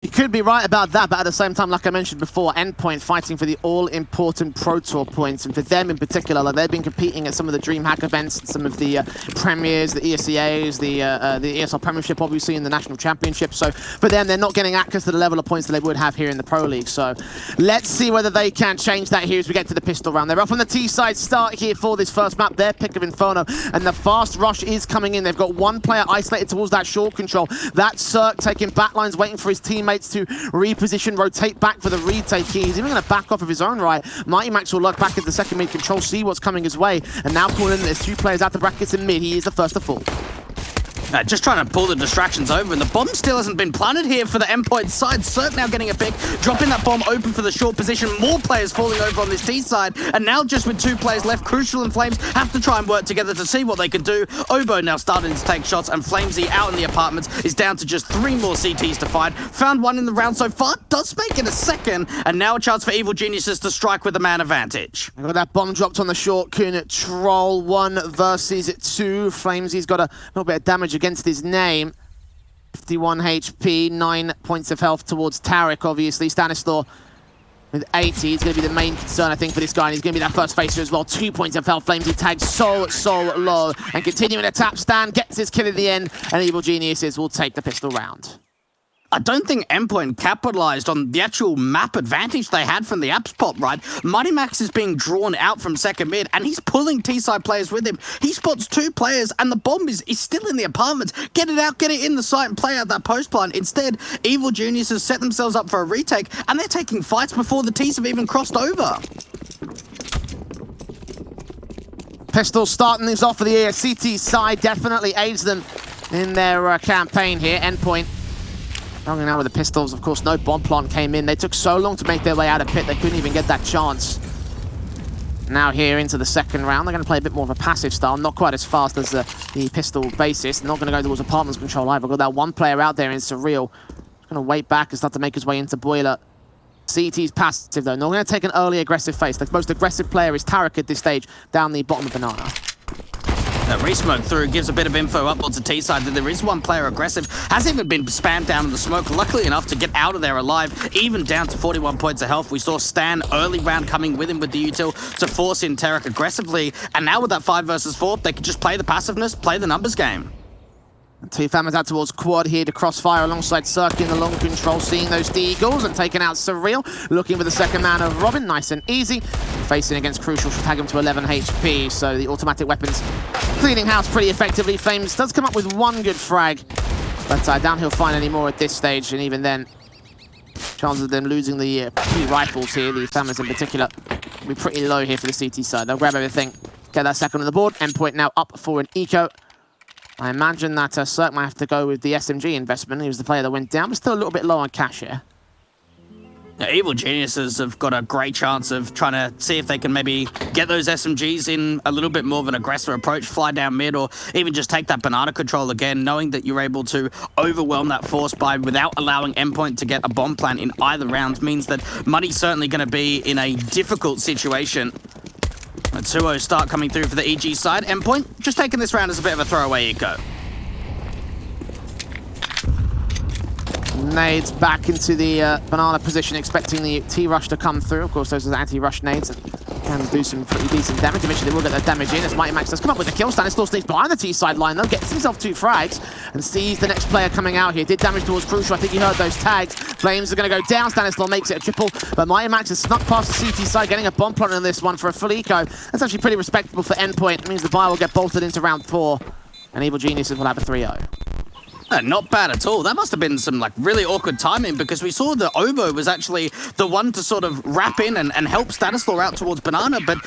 You could be right about that, but at the same time, like I mentioned before, Endpoint fighting for the all-important Pro Tour points, and for them in particular, like they've been competing at some of the DreamHack events, some of the premiers, the ESCAs, the ESL Premiership, obviously, in the National Championship. So for them, they're not getting access to the level of points that they would have here in the Pro League. So let's see whether they can change that here as we get to the pistol round. They're off on the T-side start here for this first map, their pick of Inferno, and the fast rush is coming in. They've got one player isolated towards that short control. That's Cirque taking backlines, waiting for his teammates to reposition, rotate back for the retake here. He's even going to back off of his own right. Mighty Max will lurk back into the second mid control, see what's coming his way, and now calling in there's two players out the brackets in mid. He is the first to fall. Just trying to pull the distractions over, and the bomb still hasn't been planted here for the Endpoint side. Cirque now getting a pick, dropping that bomb open for the short position. More players falling over on this T side, and now just with two players left, Crucial and Flames have to try and work together to see what they can do. Oboe now starting to take shots, and Flamesy out in the apartments is down to just 3 more CTs to find. Found one in the round so far, does make it a second, and now a chance for Evil Geniuses to strike with a man advantage. Got that bomb dropped on the short control, 1 versus 2. Flamesy's got a little bit of damage against his name. 51 HP, 9 points of health towards Tarek, obviously. Stanislaw with 80. He's going to be the main concern, I think, for this guy, and he's going to be that first facer as well. 2 points of health. Flamesy tagged so low. And continuing to tap stand, gets his kill in the end, and Evil Geniuses will take the pistol round. I don't think Endpoint capitalized on the actual map advantage they had from the app spot, right? Mighty Max is being drawn out from second mid, and he's pulling T-side players with him. He spots 2 players, and the bomb is still in the apartments. Get it out, get it in the site, and play out that post plant. Instead, Evil Geniuses set themselves up for a retake, and they're taking fights before the T's have even crossed over. Pistol starting things off for the CT side definitely aids them in their campaign here. Endpoint going out with the pistols. Of course, no bomb plant came in. They took so long to make their way out of pit, they couldn't even get that chance. Now here into the second round, they're going to play a bit more of a passive style, not quite as fast as the pistol basis. Not going to go towards apartments control either. Got that one player out there in Surreal. Going to wait back and start to make his way into Boiler. CT's passive though, not going to take an early aggressive face. The most aggressive player is Tarek at this stage, down the bottom of Banana. Re-smoke through gives a bit of info up onto T-side that there is one player aggressive. Hasn't even been spammed down in the smoke, luckily enough to get out of there alive, even down to 41 points of health. We saw Stan early round coming with him with the util to force in Tarek aggressively, and now with that 5 versus 4, they can just play the passiveness, play the numbers game. 2 families out towards Quad here to crossfire alongside Cirque in the long control, seeing those D-Eagles and taking out Surreal, looking for the second man of Robin, nice and easy. Facing against Crucial, should tag him to 11 HP, so the automatic weapons cleaning house pretty effectively. Flames does come up with 1 good frag, but I doubt he'll find any more at this stage, and even then, chances of them losing the key rifles here, the families in particular, will be pretty low here for the CT side. They'll grab everything, get that second on the board. Endpoint now up for an eco. I imagine that Cirque might have to go with the SMG investment. He was the player that went down, but still a little bit low on cash here. Yeah, Evil Geniuses have got a great chance of trying to see if they can maybe get those SMGs in a little bit more of an aggressive approach, fly down mid, or even just take that banana control again, knowing that you're able to overwhelm that force by without allowing Endpoint to get a bomb plant in either round means that Money's certainly going to be in a difficult situation. A 2-0 start coming through for the EG side. Endpoint just taking this round as a bit of a throwaway eco. Nades back into the banana position, expecting the T-Rush to come through. Of course, those are the anti-rush nades and can do some pretty decent damage. Eventually, they will get their damage in as Mighty Max does come up with a kill. Stanislaw stays behind the T-side line, though, gets himself 2 frags and sees the next player coming out here. Did damage towards Crucial. I think he heard those tags. Flames are going to go down. Stanislaw makes it a triple, but Mighty Max has snuck past the CT side, getting a bomb plant on this one for a full eco. That's actually pretty respectable for Endpoint. It means the buy will get bolted into round 4, and Evil Geniuses will have a 3-0. Not bad at all. That must have been some really awkward timing, because we saw that Oboe was actually the one to sort of wrap in and help Stanislaw out towards Banana, but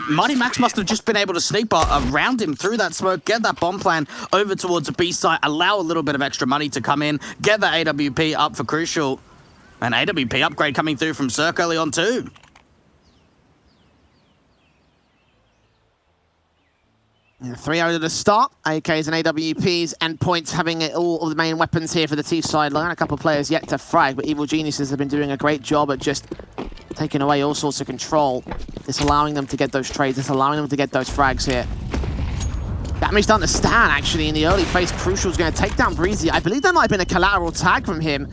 Mighty Max must have just been able to sneak around him through that smoke, get that bomb plan over towards the B site, allow a little bit of extra money to come in, get that AWP up for Crucial. An AWP upgrade coming through from Cirque early on too. 3-0 to the start. AKs and AWPs, Endpoints having all of the main weapons here for the T side line. A couple of players yet to frag, but Evil Geniuses have been doing a great job at just taking away all sorts of control, disallowing them to get those trades, disallowing them to get those frags here. Damage starting to stand, actually, in the early phase. Crucial's going to take down Breezy. I believe there might have been a collateral tag from him.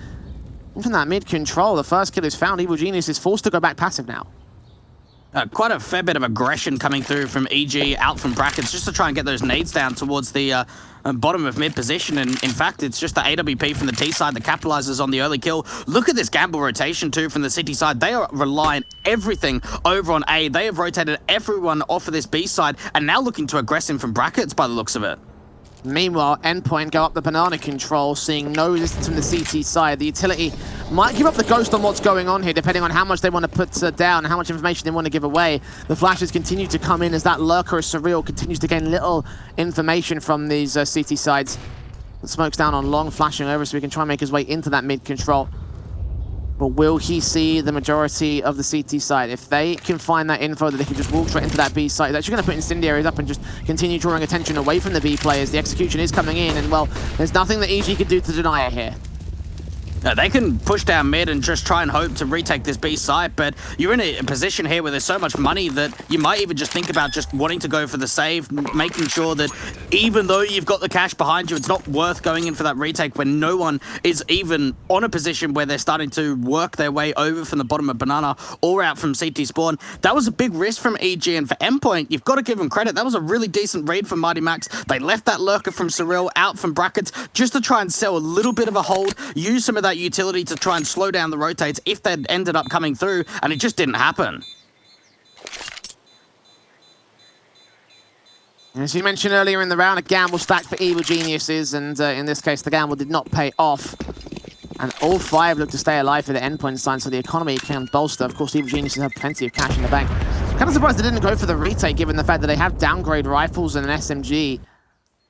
From that mid-control, the first kill is found. Evil Genius is forced to go back passive now. Quite a fair bit of aggression coming through from EG out from brackets just to try and get those nades down towards the bottom of mid position. And in fact, it's just the AWP from the T side that capitalizes on the early kill. Look at this gamble rotation too from the City side. They are relying everything over on A. They have rotated everyone off of this B side and now looking to aggress him from brackets by the looks of it. Meanwhile, Endpoint go up the banana control, seeing no resistance from the CT side. The utility might give up the ghost on what's going on here, depending on how much they want to put down and how much information they want to give away. The flashes continue to come in as that lurker is Surreal continues to gain little information from these CT sides. The smoke's down on long, flashing over so he can try and make his way into that mid-control. But will he see the majority of the CT side? If they can find that info that they can just walk straight into that B side, they're actually going to put incendiaries up and just continue drawing attention away from the B players. The execution is coming in, and well, there's nothing that EG can do to deny it here. They can push down mid and just try and hope to retake this B site, but you're in a position here where there's so much money that you might even just think about just wanting to go for the save, making sure that even though you've got the cash behind you, it's not worth going in for that retake when no one is even on a position where they're starting to work their way over from the bottom of Banana or out from CT spawn. That was a big risk from EG, and for Endpoint, you've got to give them credit. That was a really decent read from Mighty Max. They left that lurker from Surreal out from brackets just to try and sell a little bit of a hold, use some of that utility to try and slow down the rotates if they'd ended up coming through, and it just didn't happen. As you mentioned earlier in the round, a gamble stacked for Evil Geniuses, and in this case, the gamble did not pay off. And all five look to stay alive for the Endpoint side, so the economy can bolster. Of course, Evil Geniuses have plenty of cash in the bank. Kind of surprised they didn't go for the retake, given the fact that they have downgrade rifles and an SMG.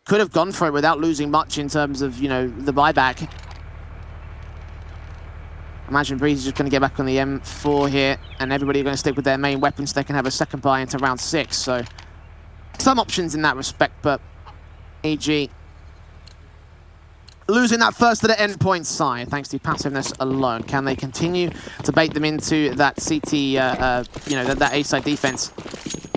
Could have gone for it without losing much in terms of, you know, the buyback. Imagine Breeze is just going to get back on the M4 here, and everybody are going to stick with their main weapons so they can have a second buy into round 6. So, some options in that respect, but EG losing that first to the Endpoint side, thanks to passiveness alone. Can they continue to bait them into that CT, that A-side defense?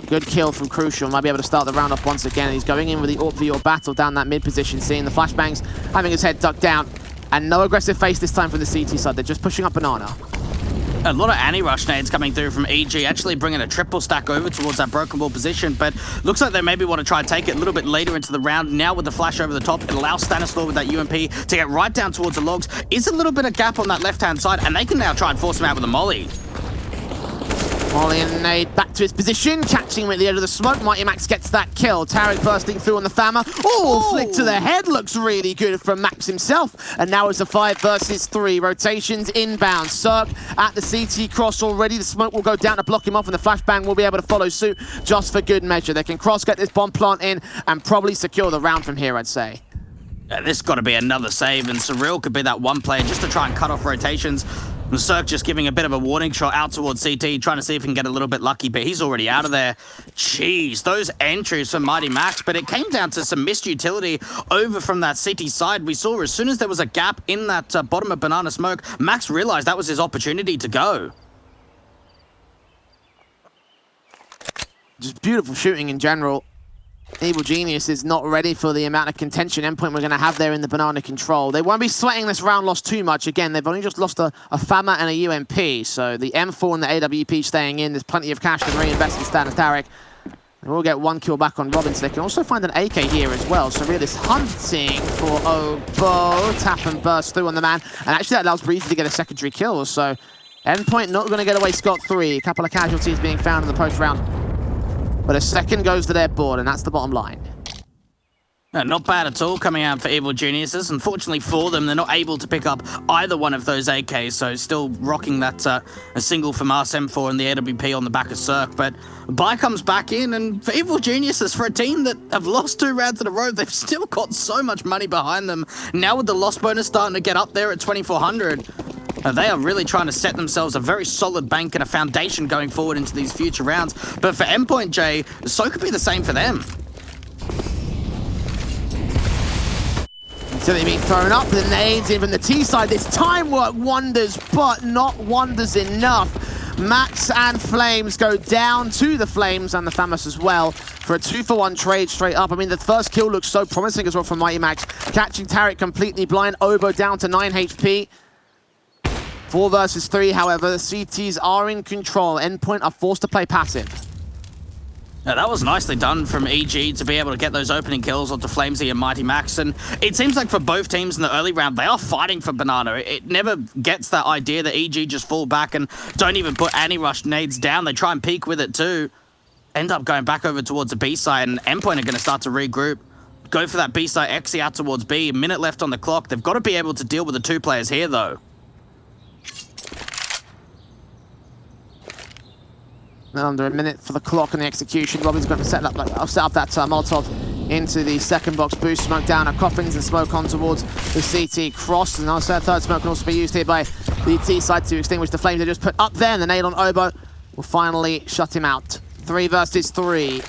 Good kill from Crucial. Might be able to start the round off once again. He's going in with the AWP v AWP battle down that mid position, seeing the flashbangs, having his head ducked down. And no aggressive face this time from the CT side. They're just pushing up Banana. A lot of anti-rush nades coming through from EG, actually bringing a triple stack over towards that broken wall position, but looks like they maybe want to try and take it a little bit later into the round. Now with the flash over the top, it allows Stanislaw with that UMP to get right down towards the logs. Is a little bit of gap on that left-hand side, and they can now try and force him out with a molly. Molly and nade back to his position, catching him at the edge of the smoke. Mighty Max gets that kill. Tarek bursting through on the Fama. Oh, flick to the head looks really good from Max himself. And now it's a 5 versus 3. Rotations inbound. Cirque at the CT cross already. The smoke will go down to block him off, and the flashbang will be able to follow suit just for good measure. They can cross get this bomb plant in and probably secure the round from here, I'd say. This got to be another save, and Surreal could be that one player just to try and cut off rotations. Cirque just giving a bit of a warning shot out towards CT, trying to see if he can get a little bit lucky, but he's already out of there. Jeez, those entries from Mighty Max, but it came down to some missed utility over from that CT side. We saw as soon as there was a gap in that bottom of Banana smoke, Max realized that was his opportunity to go. Just beautiful shooting in general. Evil Genius is not ready for the amount of contention Endpoint we're going to have there in the Banana control. They won't be sweating this round loss too much. Again, they've only just lost a FAMA and a UMP, so the M4 and the AWP staying in. There's plenty of cash to reinvest in Stan and Tarek. They will get one kill back on Robin, so they can also find an AK here as well. So really, hunting for Obo. Tap and burst through on the man, and actually that allows Breezy to get a secondary kill. So Endpoint not going to get away scot-free. A couple of casualties being found in the post-round. But a second goes to their board, and that's the bottom line. Not bad at all coming out for Evil Geniuses. Unfortunately for them, they're not able to pick up either one of those AKs, so still rocking that a single from Mars M4 and the AWP on the back of Cirque. But buy comes back in, and for Evil Geniuses, for a team that have lost 2 rounds in a row, they've still got so much money behind them. Now with the loss bonus starting to get up there at 2,400, they are really trying to set themselves a very solid bank and a foundation going forward into these future rounds. But for Endpoint, Jay, so could be the same for them. So they're being thrown up, the nades in from the T side. This time work wonders, but not wonders enough. Max and Flames go down to the Flames and the Famous as well for a 2-for-1 trade straight up. I mean, the first kill looks so promising as well from Mighty Max. Catching Tarek completely blind. Obo down to 9 HP. 4 versus 3, however, the CTs are in control. Endpoint are forced to play passive. Yeah, that was nicely done from EG to be able to get those opening kills onto Flamesy and Mighty Max. And it seems like for both teams in the early round, they are fighting for Banana. It never gets that idea that EG just fall back and don't even put anti-rush nades down. They try and peek with it too. End up going back over towards the B side, and Endpoint are going to start to regroup. Go for that B side, exit out towards B. A minute left on the clock. They've got to be able to deal with the 2 players here, though. Under a minute for the clock and the execution. Robin's going to set up that Molotov into the second box boost. Smoke down at Coffins and smoke on towards the CT cross. And also a third smoke can also be used here by the T side to extinguish the flames they just put up there. And the nade on Obo will finally shut him out. 3 versus 3.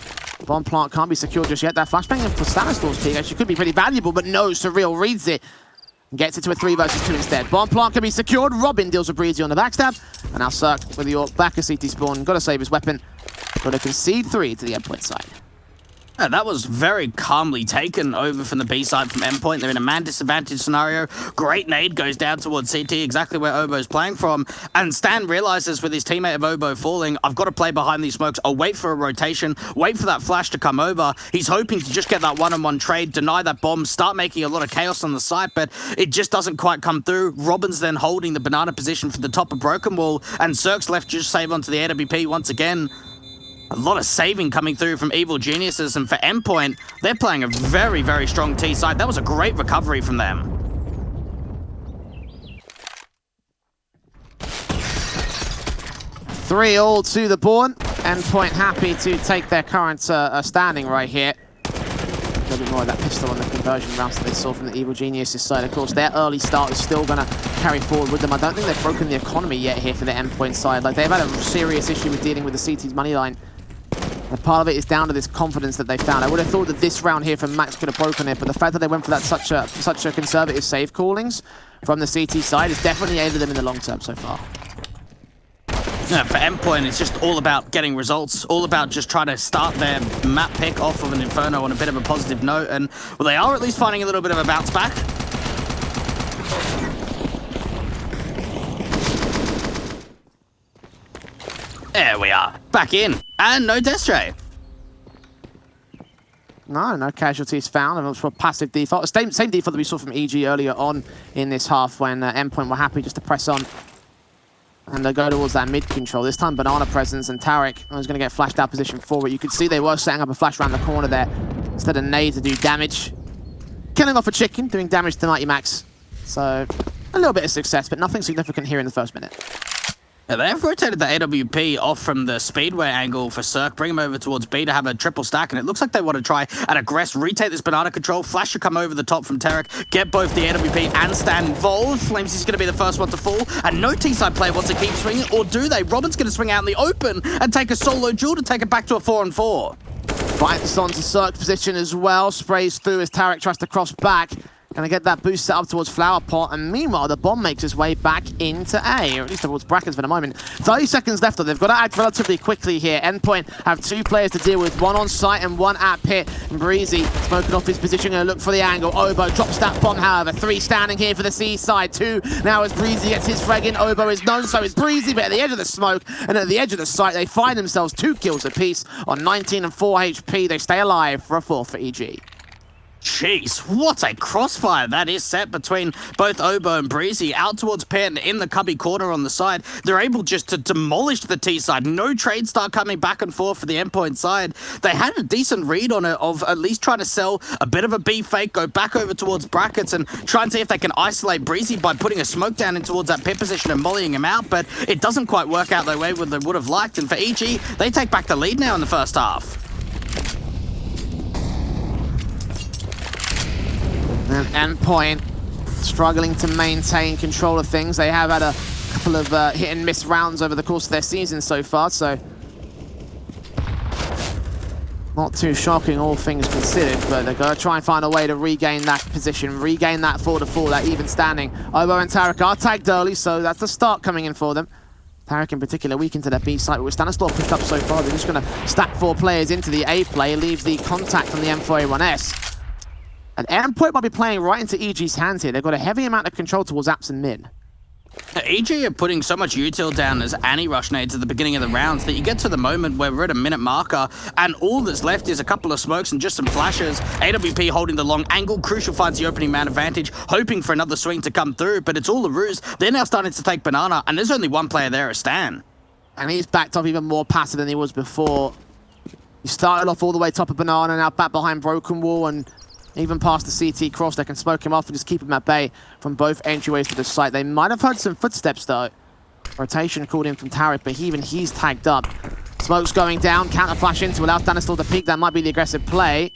Bomb plant can't be secured just yet. That flashbang for Stanislav's peak actually could be pretty valuable, but no, Surreal reads it. Gets it to a 3 versus 2 instead. Bomb plant can be secured. Robin deals with Breezy on the backstab. And now Cirque with the AWP back at CT spawn. Got to save his weapon. Got to concede 3 to the Endpoint side. Yeah, that was very calmly taken over from the B side from Endpoint. They're in a man disadvantage scenario. Great nade goes down towards CT, exactly where Obo's playing from. And Stan realizes with his teammate of Obo falling, I've got to play behind these smokes. I'll wait for a rotation, wait for that flash to come over. He's hoping to just get that one-on-one trade, deny that bomb, start making a lot of chaos on the site, but it just doesn't quite come through. Robin's then holding the banana position for the top of Broken Wall, and Cirque's left just save onto the AWP once again. A lot of saving coming through from Evil Geniuses, and for Endpoint, they're playing a very, very strong T side. That was a great recovery from them. Three all to the board. Endpoint happy to take their current standing right here. A little bit more of that pistol on the conversion rounds that they saw from the Evil Geniuses side. Of course, their early start is still going to carry forward with them. I don't think they've broken the economy yet here for the Endpoint side. Like, they've had a serious issue with dealing with the CT's money line. And part of it is down to this confidence that they found. I would have thought that this round here from Max could have broken it, but the fact that they went for that such a conservative save callings from the CT side has definitely aided them in the long term so far. Yeah, for Endpoint, it's just all about getting results, all about just trying to start their map pick off of an Inferno on a bit of a positive note, and well, they are at least finding a little bit of a bounce back. There we are, back in, and no Destray. No casualties found, and it was a passive default. Same default that we saw from EG earlier on in this half when Endpoint were happy just to press on and they go towards that mid control. This time Banana presence, and Tarek was going to get flashed out position forward. You could see they were setting up a flash around the corner there instead of nade to do damage. Killing off a chicken, doing damage to Mighty Max. So a little bit of success, but nothing significant here in the first minute. Yeah, they have rotated the AWP off from the Speedway angle for Cirque, bring him over towards B to have a triple stack, and it looks like they want to try and aggress, retake this banana control. Flash should come over the top from Tarek, get both the AWP and Stan involved. Flames is going to be the first one to fall, and no T-side player wants to keep swinging, or do they? Robin's going to swing out in the open and take a solo duel to take it back to a 4-on-4. Fights onto Cirque's position as well, sprays through as Tarek tries to cross back. Gonna get that boost set up towards Flower Pot, and meanwhile the bomb makes its way back into A, or at least towards brackets for the moment. 30 seconds left, though. They've got to act relatively quickly here. Endpoint have 2 players to deal with, one on site and one at pit. And Breezy smoking off his position, gonna look for the angle. Obo drops that bomb, however. 3 standing here for the C side, 2 now as Breezy gets his frag in. Obo is known, so is Breezy, but at the edge of the smoke and at the edge of the site, they find themselves 2 kills apiece on 19 and 4 HP. They stay alive for a 4th for EG. Jeez, what a crossfire that is set between both Obo and Breezy out towards Pit and in the cubby corner on the side. They're able just to demolish the T side. No trade start coming back and forth for the Endpoint side. They had a decent read on it of at least trying to sell a bit of a B fake, go back over towards brackets and try and see if they can isolate Breezy by putting a smoke down in towards that pit position and mollying him out, but it doesn't quite work out the way they would have liked. And for EG, they take back the lead now in the first half. And Endpoint struggling to maintain control of things. They have had a couple of hit and miss rounds over the course of their season so far, so not too shocking, all things considered, but they're going to try and find a way to regain that position, regain that 4-4, that even standing. Obo and Tarek are tagged early, so that's the start coming in for them. Tarek in particular weak into their B site, but with Stanislav pushed up so far, they're just going to stack 4 players into the A play, leave the contact on the M4A1S. And Endpoint might be playing right into EG's hands here. They've got a heavy amount of control towards apps and mid. EG are putting so much util down as anti-rush nades at the beginning of the rounds that you get to the moment where we're at a minute marker and all that's left is a couple of smokes and just some flashes. AWP holding the long angle. Crucial finds the opening man advantage, hoping for another swing to come through, but it's all a ruse. They're now starting to take Banana, and there's only one player there, a Stan. And he's backed off even more passive than he was before. He started off all the way top of Banana, now back behind Broken Wall, and even past the CT cross, they can smoke him off and just keep him at bay from both entryways to the site. They might have heard some footsteps though. Rotation called in from Tariq, but even he's tagged up. Smoke's going down, counter flash in to allow Danistal to peek. That might be the aggressive play.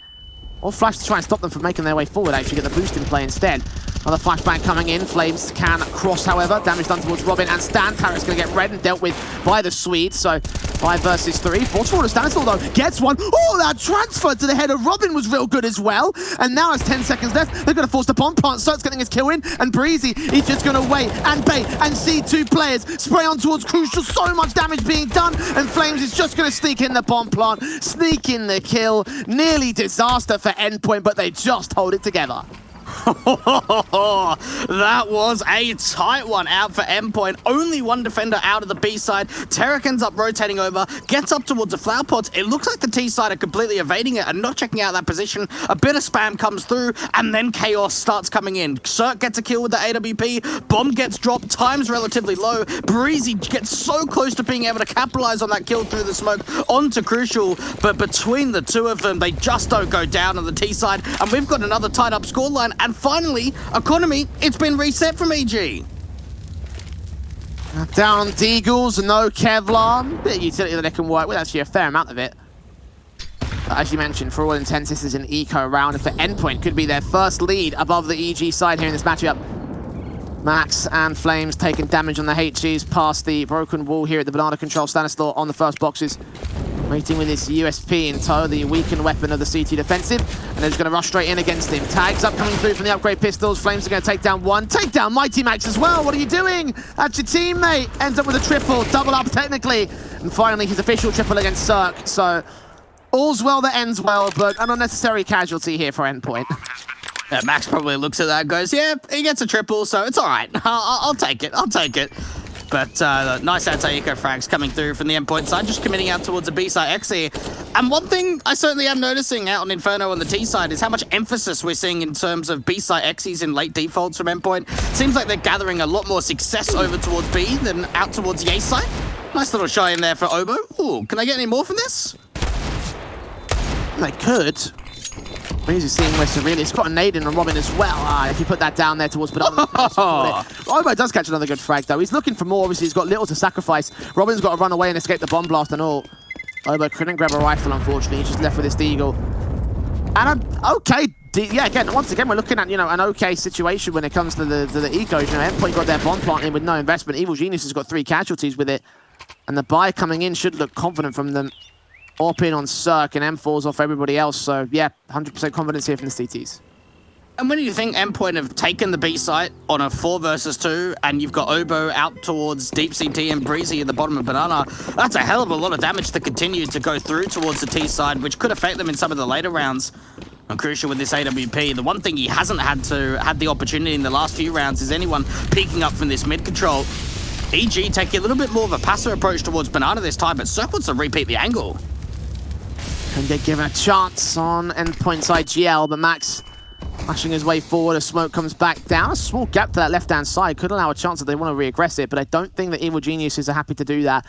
Or flash to try and stop them from making their way forward, actually get the boost in play instead. Another flashbang coming in. Flames can cross, however. Damage done towards Robin and Stan. Tariq's going to get red and dealt with by the Swedes. So 5 versus 3. Force forward to Danistal, though. Gets one. Oh, that transfer to the head of Robin was real good as well. And now it's 10 seconds left. They're going to force the bomb plant. Surt's getting his kill in. And Breezy, he's just going to wait and bait and see 2 players spray on towards Crucial. So much damage being done. And Flames is just going to sneak in the bomb plant. Sneak in the kill. Nearly disaster for Endpoint, but they just hold it together. That was a tight one out for Endpoint. Only one defender out of the B side. Tariq ends up rotating over, gets up towards the flower pots. It looks like the T side are completely evading it and not checking out that position. A bit of spam comes through, and then chaos starts coming in. Cert gets a kill with the AWP. Bomb gets dropped. Time's relatively low. Breezy gets so close to being able to capitalize on that kill through the smoke onto Crucial, but between the two of them, they just don't go down on the T side, and we've got another tied up scoreline. And finally, Economy, it's been reset from EG. Down on Deagles, no Kevlar. Bit of utility that they can work with, actually a fair amount of it. But as you mentioned, for all intents, this is an eco round. And for Endpoint, could be their first lead above the EG side here in this matchup. Max and Flames taking damage on the HGs past the broken wall here at the Banana Control. Stanislaw on the first boxes. Waiting with his USP in tow, the weakened weapon of the CT defensive. And they're just going to rush straight in against him. Tags up coming through from the upgrade pistols. Flames are going to take down one. Take down Mighty Max as well. What are you doing? That's your teammate. Ends up with a triple. Double up technically. And finally his official triple against Cirque. So all's well that ends well, but an unnecessary casualty here for Endpoint. Max probably looks at that and goes, yeah, he gets a triple, so it's all right. I'll take it. I'll take it. But nice anti-eco frags coming through from the Endpoint side, just committing out towards the B side X here. And one thing I certainly am noticing out on Inferno on the T side is how much emphasis we're seeing in terms of B side X's in late defaults from Endpoint. Seems like they're gathering a lot more success over towards B than out towards the A side. Nice little shy in there for Obo. Ooh, can I get any more from this? They could. Breezy seeing where Surreal. It's got a nade in on Robin as well. If you put that down there towards Banana. Obo does catch another good frag though. He's looking for more. Obviously, he's got little to sacrifice. Robin's got to run away and escape the bomb blast and all. Obo couldn't grab a rifle, unfortunately. He's just left with his Deagle. And yeah, again, once again, we're looking at, you know, an okay situation when it comes to the ecos. You know, Endpoint got their bomb plant in with no investment. Evil Genius has got 3 casualties with it. And the buy coming in should look confident from them. Op in on Cirque and M4's off everybody else. So, yeah, 100% confidence here from the CTs. And when you think Endpoint have taken the B site on a 4 versus 2, and you've got Obo out towards Deep CT and Breezy at the bottom of Banana, that's a hell of a lot of damage to continue to go through towards the T side, which could affect them in some of the later rounds. And Crucial with this AWP, the one thing he hasn't had the opportunity in the last few rounds is anyone peeking up from this mid control. EG taking a little bit more of a passive approach towards Banana this time, but Cirque wants to repeat the angle. And they're given a chance on Endpoint side GL, but Max flashing his way forward. A smoke comes back down. A small gap to that left-hand side. Could allow a chance that they want to re-aggress it, but I don't think that Evil Geniuses are happy to do that.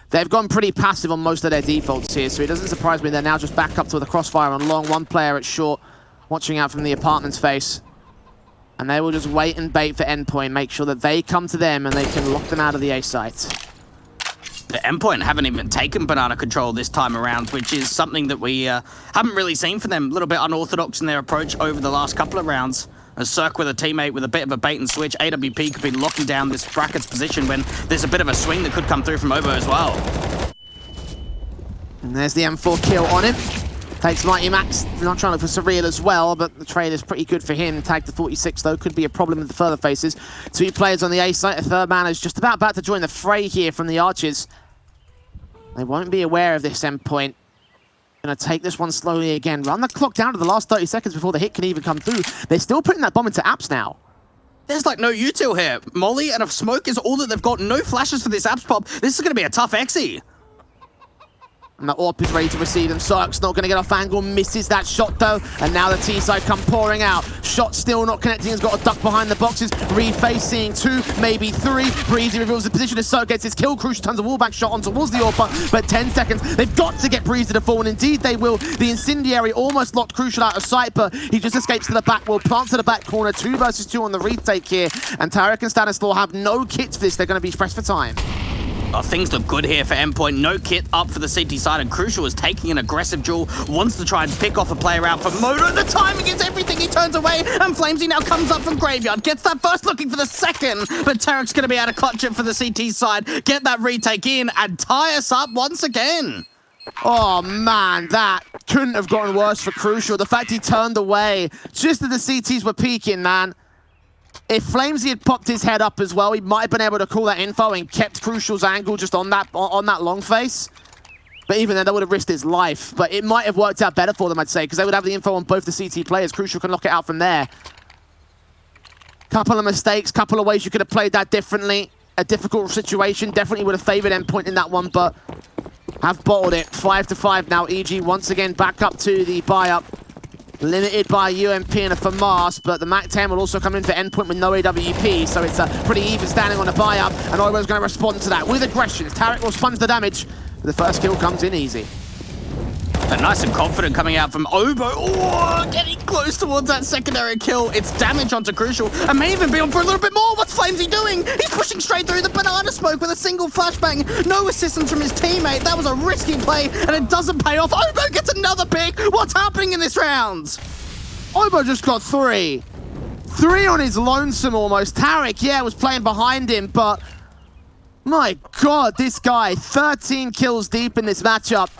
They've gone pretty passive on most of their defaults here, so it doesn't surprise me they're now just back up to the crossfire on long. One player at short, watching out from the apartment's face. And they will just wait and bait for Endpoint, make sure that they come to them and they can lock them out of the A site. The Endpoint haven't even taken Banana control this time around, which is something that we haven't really seen from them. A little bit unorthodox in their approach over the last couple of rounds. A Cirque with a teammate with a bit of a bait and switch. AWP could be locking down this bracket's position when there's a bit of a swing that could come through from Obo as well. And there's the M4 kill on him. Takes Mighty Max. Not trying to look for Surreal as well, but the trade is pretty good for him. Tag to 46 though, could be a problem with the further faces. 2 players on the A site. A third man is just about to join the fray here from the Archers. They won't be aware of this Endpoint. Gonna take this one slowly again. Run the clock down to the last 30 seconds before the hit can even come through. They're still putting that bomb into apps now. There's like no util here. Molly and a smoke is all that they've got. No flashes for this Abs pop. This is going to be a tough exie. And the AWP is ready to receive them. Cirque's not going to get off angle, misses that shot though. And now the T-side come pouring out. Shot still not connecting, has got a duck behind the boxes. Reface seeing 2, maybe 3. Breezy reveals the position as Cirque gets his kill. Crucial turns a wallback shot on towards the AWP, but 10 seconds. They've got to get Breezy to fall, and indeed they will. The Incendiary almost locked Crucial out of sight, but he just escapes to the back. Will plant to the back corner. 2 versus 2 on the retake here. And Tarek and Stanislaw have no kits for this. They're going to be pressed for time. Oh, things look good here for Endpoint. No kit up for the CT side, and Crucial is taking an aggressive duel, wants to try and pick off a player out for Moto. The timing is everything. He turns away, and Flamesy now comes up from Graveyard. Gets that first, looking for the second, but Tarek's going to be able to clutch it for the CT side, get that retake in, and tie us up once again. Oh man, that couldn't have gotten worse for Crucial. The fact he turned away just as the CTs were peeking, man. If Flamesy had popped his head up as well, he might have been able to call that info and kept Crucial's angle just on that long face. But even then, that would have risked his life. But it might have worked out better for them, I'd say, because they would have the info on both the CT players. Crucial can lock it out from there. Couple of mistakes, couple of ways you could have played that differently. A difficult situation, definitely would have favored Endpoint in that one, but have bottled it. 5-5 now. EG once again back up to the buy-up. Limited by UMP and a FAMAS, but the MAC-10 will also come in for Endpoint with no AWP, so it's a pretty even standing on the buy-up, and Obo's going to respond to that with aggression. Tarek will sponge the damage, but the first kill comes in easy. But nice and confident coming out from Obo. Oh, getting close towards that secondary kill. It's damage onto Crucial, and may even be on for a little bit more. What's Flamesy doing? He's pushing straight through the banana smoke with a single flashbang. No assistance from his teammate. That was a risky play, and it doesn't pay off. Obo gets another pick. What's happening in this round? Obo just got 3. 3 on his lonesome almost. Tarek, yeah, was playing behind him, but my God, this guy, 13 kills deep in this matchup.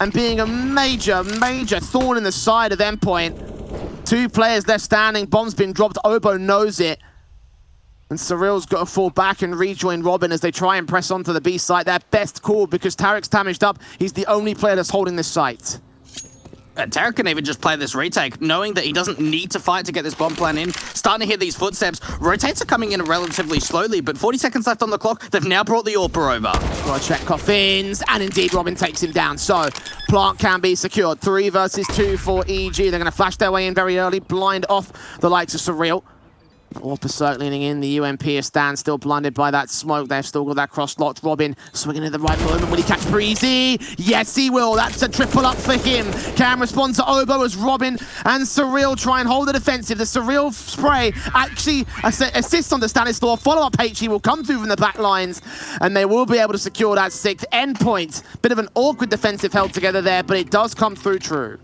And being a major thorn in the side of Endpoint. 2 players left standing. Bomb's been dropped. Obo knows it. And Surreal's got to fall back and rejoin Robin as they try and press onto the B site. Their best call because Tarek's damaged up. He's the only player that's holding this site. Tarek can even just play this retake, knowing that he doesn't need to fight to get this bomb plan in. Starting to hear these footsteps. Rotates are coming in relatively slowly, but 40 seconds left on the clock. They've now brought the AWP over. Got to check coffins, and indeed Robin takes him down. So, plant can be secured. 3 versus 2 for EG. They're going to flash their way in very early, blind off the likes of Surreal. AWP Cirque leaning in. The UMP is still blinded by that smoke. They've still got that cross-locked. Robin swinging at the right moment. Will he catch Breezy? Yes, he will. That's a triple up for him. Can respond to Obo as Robin and Surreal try and hold the defensive. The Surreal spray actually assists on the Stanislaw. Follow-up HE will come through from the back lines, and they will be able to secure that 6th Endpoint. Bit of an awkward defensive held together there, but it does come through true.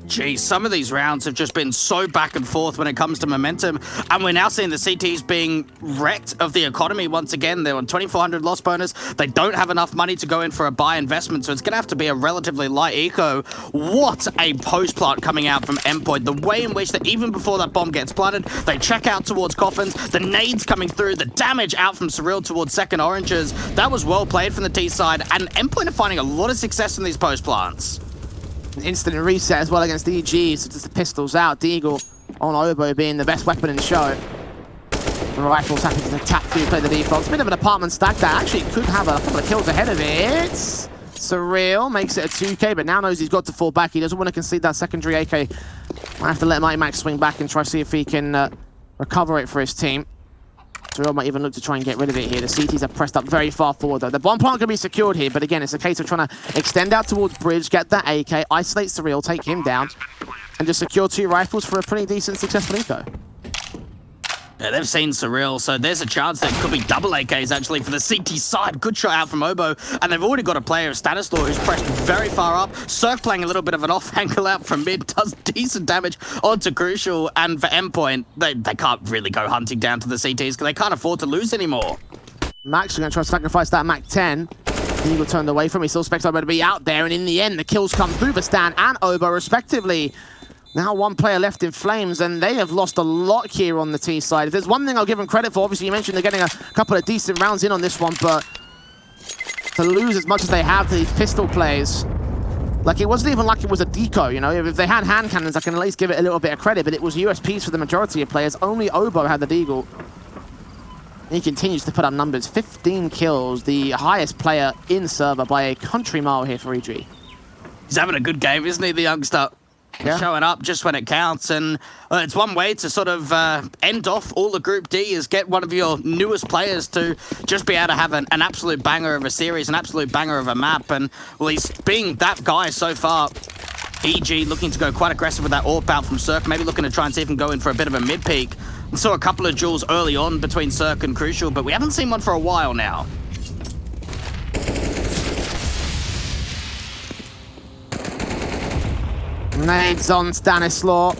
Geez, some of these rounds have just been so back and forth when it comes to momentum, and we're now seeing the CTs being wrecked of the economy once again. They're on 2,400 loss bonus. They don't have enough money to go in for a buy investment, so it's going to have to be a relatively light eco. What a post plant coming out from Endpoint. The way in which that even before that bomb gets planted, they check out towards coffins, the nades coming through, the damage out from Surreal towards second oranges. That was well played from the T side, and Endpoint are finding a lot of success in these post plants. Instant reset as well against EG, so just the pistols out. Deagle on Obo being the best weapon in the show. The rifle's happy to tap through, play the default. It's a bit of an apartment stack that actually could have a couple of kills ahead of it. Surreal makes it a 2K, but now knows he's got to fall back. He doesn't want to concede that secondary AK. Might have to let Mighty Max swing back and try to see if he can recover it for his team. Surreal might even look to try and get rid of it here. The CTs are pressed up very far forward, though. The bomb plant can be secured here, but again, it's a case of trying to extend out towards Bridge, get that AK, isolate Surreal, take him down, and just secure 2 rifles for a pretty decent, successful eco. Yeah, they've seen Surreal, so there's a chance that it could be double AKs actually for the CT side. Good shot out from Obo, and they've already got a player of Stanislaw who's pressed very far up. Cirque playing a little bit of an off angle out from mid, does decent damage onto Crucial, and for Endpoint, they can't really go hunting down to the CTs because they can't afford to lose anymore. Max is going to try to sacrifice that MAC-10. Eagle turned away from him. He still expects Obo to be out there, and in the end, the kills come through for Stan and Obo, respectively. Now 1 player left in flames, and they have lost a lot here on the T side. If there's one thing I'll give them credit for, obviously you mentioned they're getting a couple of decent rounds in on this one, but to lose as much as they have to these pistol plays, Like, it wasn't even like it was a deco, you know? If they had hand cannons, I can at least give it a little bit of credit, but it was USPs for the majority of players. Only Obo had the deagle. He continues to put up numbers. 15 kills, the highest player in server by a country mile here for EG. He's having a good game, isn't he, the youngster? Yeah. Showing up just when it counts, and it's one way to sort of end off all the Group D is get one of your newest players to just be able to have an absolute banger of a series, an absolute banger of a map, and well, he's being that guy so far. EG looking to go quite aggressive with that AWP out from Cirque, maybe looking to try and see if he can go in for a bit of a mid-peak. We saw a couple of duels early on between Cirque and Crucial, but we haven't seen one for a while now. Nades on Stanislaw.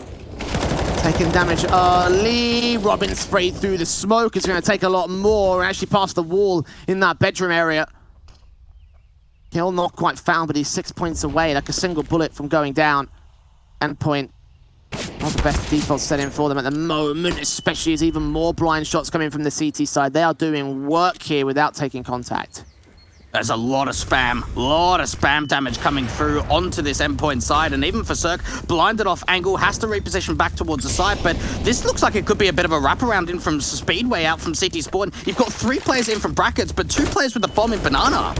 Taking damage early. Robin sprayed through the smoke. It's going to take a lot more and actually past the wall in that bedroom area. Kill not quite found, but he's 6 points away, like a single bullet from going down. Endpoint, not the best default setting for them at the moment, especially as even more blind shots coming from the CT side. They are doing work here without taking contact. There's a lot of spam damage coming through onto this Endpoint side, and even for Cirque, blinded off angle, has to reposition back towards the side, but this looks like it could be a bit of a wraparound in from Speedway out from CT Spawn. You've got 3 players in from brackets, but 2 players with the bomb in Banana.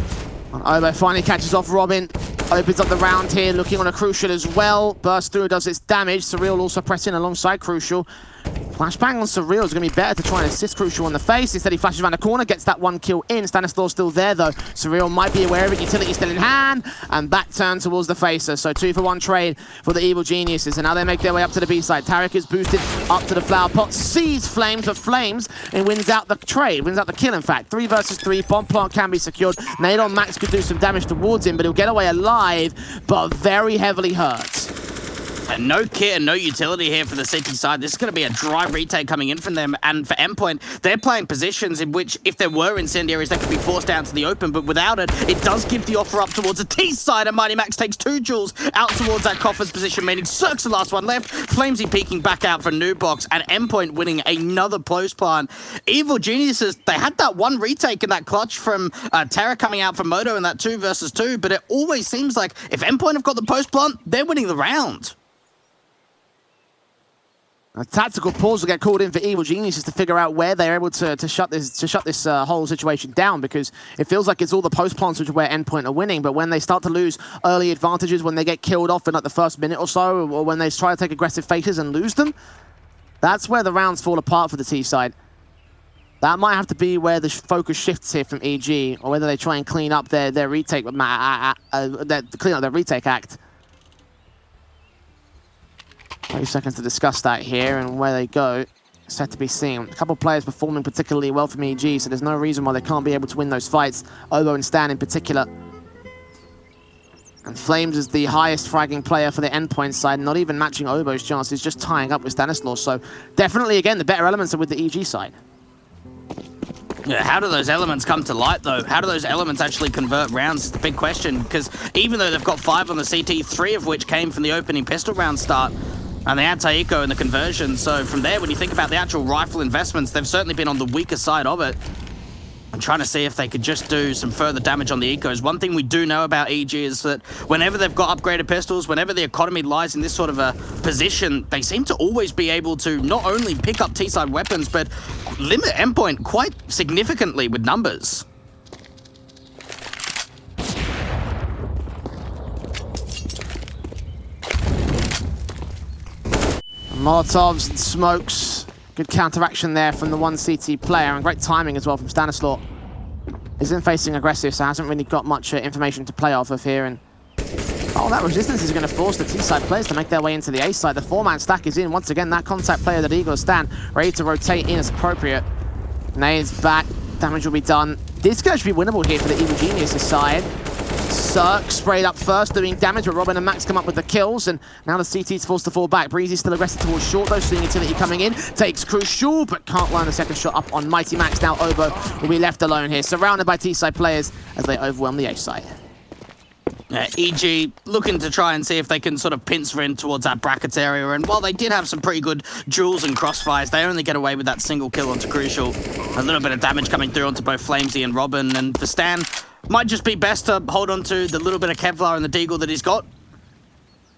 Obo finally catches off Robin, opens up the round here, looking on a Crucial as well. Burst through, does its damage. Surreal also pressing alongside Crucial. Flashbang on Surreal is going to be better to try and assist Crucial on the face. Instead, he flashes around the corner, gets that 1 kill in. Stanislaw still there, though. Surreal might be aware of it. Utility still in hand. And back turn towards the Facer. So 2-for-1 trade for the Evil Geniuses. And now they make their way up to the B side. Tarek is boosted up to the flower pot. Sees Flames for Flames and wins out the trade. Wins out the kill, in fact. 3 versus 3. Bomb plant can be secured. Nade on Max could do some damage towards him, but he'll get away alive, but very heavily hurt. And no kit and no utility here for the City side. This is going to be a dry retake coming in from them. And for Endpoint, they're playing positions in which, if there were incendiaries, they could be forced out to the open. But without it, it does give the offer up towards the T side. And Mighty Max takes 2 joules out towards that Coffer's position, meaning Cirque's the last one left. Flamesy peeking back out for New Box. And Endpoint winning another post plant. Evil Geniuses, they had that 1 retake in that clutch from Terra coming out from Moto in that 2 versus 2. But it always seems like if Endpoint have got the post plant, they're winning the round. A tactical pause will get called in for Evil Geniuses to figure out where they're able to shut this whole situation down, because it feels like it's all the post plants which are where Endpoint are winning. But when they start to lose early advantages, when they get killed off in like the first minute or so, or when they try to take aggressive faces and lose them, that's where the rounds fall apart for the T side. That might have to be where the focus shifts here from EG, or whether they try and clean up their retake act. 30 seconds to discuss that here, and where they go, set to be seen. A couple of players performing particularly well from EG, so there's no reason why they can't be able to win those fights. Obo and Stan in particular. And Flames is the highest fragging player for the Endpoint side, not even matching Obo's chances, just tying up with Stanislaw. So definitely, again, the better elements are with the EG side. Yeah, how do those elements come to light, though? How do those elements actually convert rounds is the big question, because even though they've got 5 on the CT, 3 of which came from the opening pistol round start, and the anti-eco and the conversion. So from there, when you think about the actual rifle investments, they've certainly been on the weaker side of it. I'm trying to see if they could just do some further damage on the ecos. One thing we do know about EG is that whenever they've got upgraded pistols, whenever the economy lies in this sort of a position, they seem to always be able to not only pick up T-side weapons, but limit Endpoint quite significantly with numbers. Molotovs and smokes. Good counteraction there from the 1 CT player, and great timing as well from Stanislaw. Isn't facing aggressive, so hasn't really got much information to play off of here. And oh, that resistance is going to force the T-side players to make their way into the A side. The 4-man stack is in. Once again, that contact player that Eagle Stan ready to rotate in as appropriate. Nade's back. Damage will be done. This could actually be winnable here for the Evil Geniuses side. Cirque sprayed up first, doing damage, but Robin and Max come up with the kills, and now the CT's forced to fall back. Breezy's still aggressive towards short, though, seeing utility coming in. Takes Crucial, but can't line the second shot up on Mighty Max. Now Obo will be left alone here, surrounded by T-side players as they overwhelm the A side. EG looking to try and see if they can sort of pincer in towards that brackets area, and while they did have some pretty good duels and crossfires, they only get away with that single kill onto Crucial. A little bit of damage coming through onto both Flamesy and Robin, and for Stan, might just be best to hold on to the little bit of Kevlar and the deagle that he's got.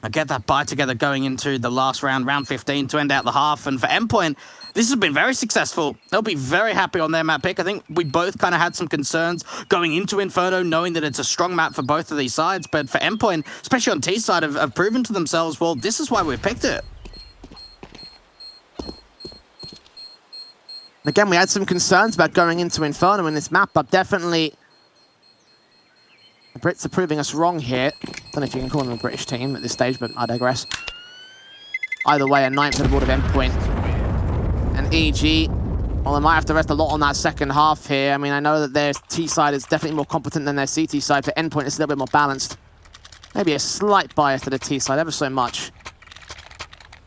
I get that buy together going into the last round, round 15, to end out the half. And for Endpoint, this has been very successful. They'll be very happy on their map pick. I think we both kind of had some concerns going into Inferno, knowing that it's a strong map for both of these sides. But for Endpoint, especially on T side, have proven to themselves, well, this is why we've picked it. Again, we had some concerns about going into Inferno in this map, but definitely the Brits are proving us wrong here. Don't know if you can call them a British team at this stage, but I digress. Either way, a 9th for the board of Endpoint. And EG, well, they might have to rest a lot on that second half here. I mean, I know that their T side is definitely more competent than their CT side. For Endpoint, it's a little bit more balanced. Maybe a slight bias to the T side, ever so much.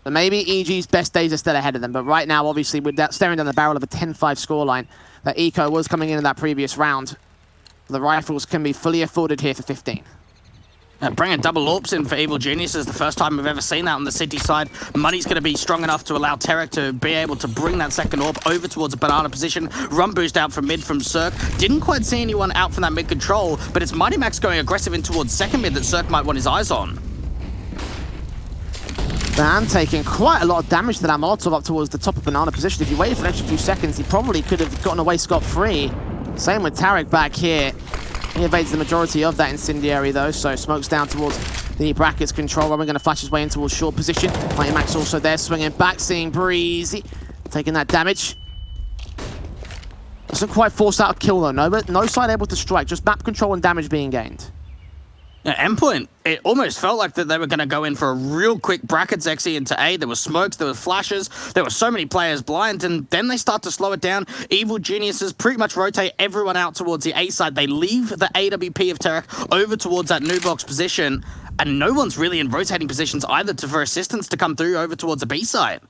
But maybe EG's best days are still ahead of them. But right now, obviously, with that staring down the barrel of a 10-5 scoreline, that Eco was coming in that previous round. The rifles can be fully afforded here for 15. Bringing double AWPs in for Evil Geniuses, the first time we've ever seen that on the City side. Money's going to be strong enough to allow Tarek to be able to bring that second AWP over towards a banana position. Run boost out from mid from Cirque. Didn't quite see anyone out from that mid control, but it's Mighty Max going aggressive in towards second mid that Cirque might want his eyes on. Van taking quite a lot of damage to that Molotov up towards the top of banana position. If you waited for an extra few seconds, he probably could have gotten away scot-free. Same with Tarek back here. He evades the majority of that incendiary though, so smokes down towards the brackets control. We're going to flash his way in towards short position. Mighty Max also there, swinging back, seeing Breezy, taking that damage. Doesn't quite force out a kill though, no side able to strike, just map control and damage being gained. Yeah, Endpoint, it almost felt like that they were going to go in for a real quick bracket Zexy into A. There were smokes, there were flashes, there were so many players blind, and then they start to slow it down. Evil Geniuses pretty much rotate everyone out towards the A side. They leave the AWP of Tarek over towards that new box position, and no one's really in rotating positions either for assistance to come through over towards the B side.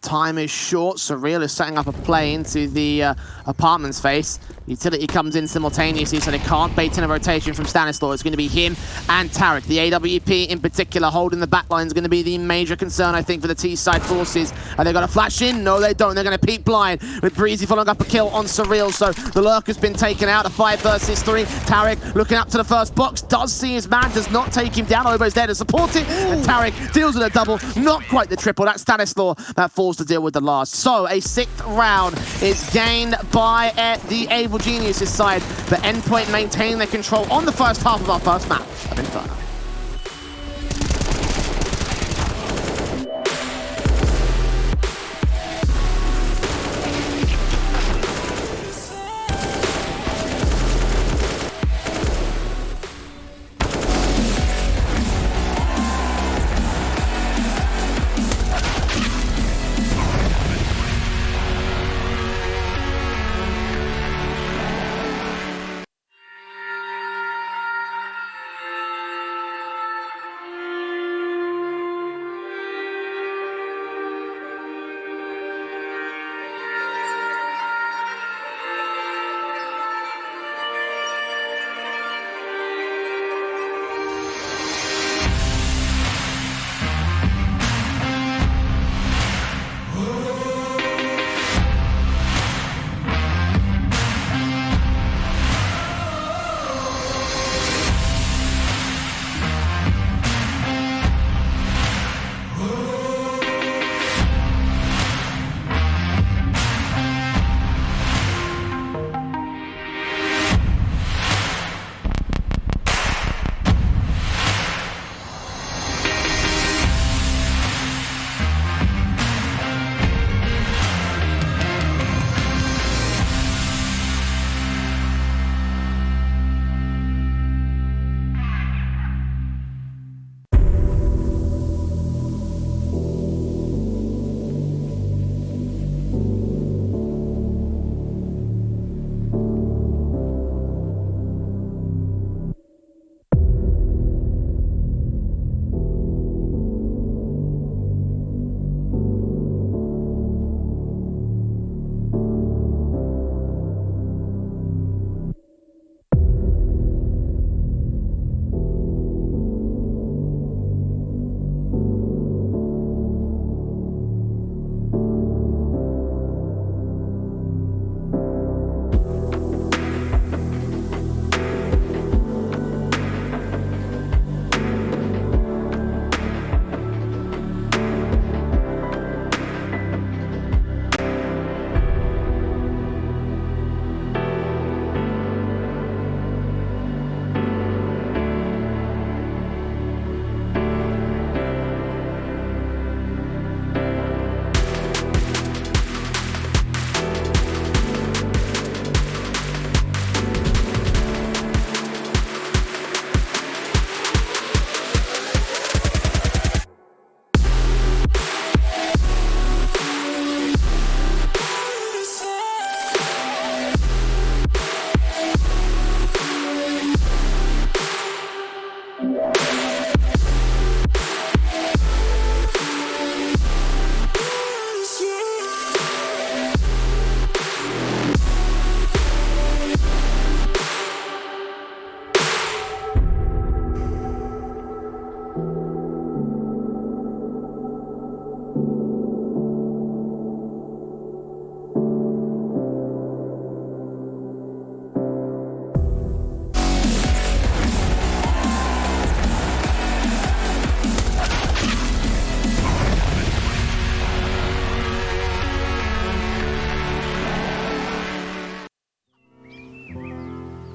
Time is short. Surreal is setting up a play into the apartment's face. Utility comes in simultaneously, so they can't bait in a rotation from Stanislaw. It's going to be him and Tarek. The AWP in particular holding the backline is going to be the major concern, I think, for the T-side forces. Are they going to flash in? No, they don't. They're going to peek blind with Breezy following up a kill on Surreal. So the lurker's been taken out. A 5 versus 3. Tarek looking up to the first box. Does see his man. Does not take him down. Obo's there to support it. And Tarek deals with a double. Not quite the triple. That's Stanislaw that falls to deal with the last. So a 6th round is gained by the Evil Geniuses side. The Endpoint maintain their control on the first half of our first map of Inferno.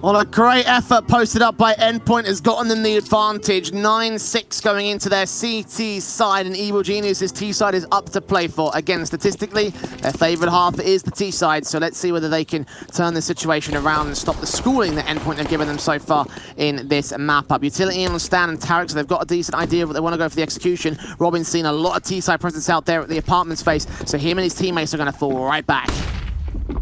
Well, a great effort posted up by Endpoint has gotten them the advantage. 9-6 going into their CT side, and Evil Genius's T side is up to play for. Again, statistically, their favored half is the T side, so let's see whether they can turn the situation around and stop the schooling that Endpoint have given them so far in this map up. Utility on Stan and Tarek, so they've got a decent idea of what they want to go for the execution. Robin's seen a lot of T side presence out there at the apartment space, so him and his teammates are going to fall right back.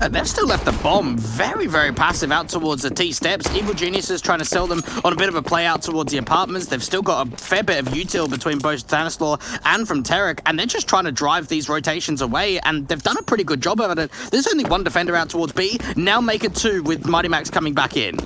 They've still left the bomb very, very passive out towards the T steps. Evil Genius is trying to sell them on a bit of a play out towards the apartments. They've still got a fair bit of util between both Stanislaw and from Tarek, and they're just trying to drive these rotations away, and they've done a pretty good job of it. There's only one defender out towards B. Now make it two with Mighty Max coming back in.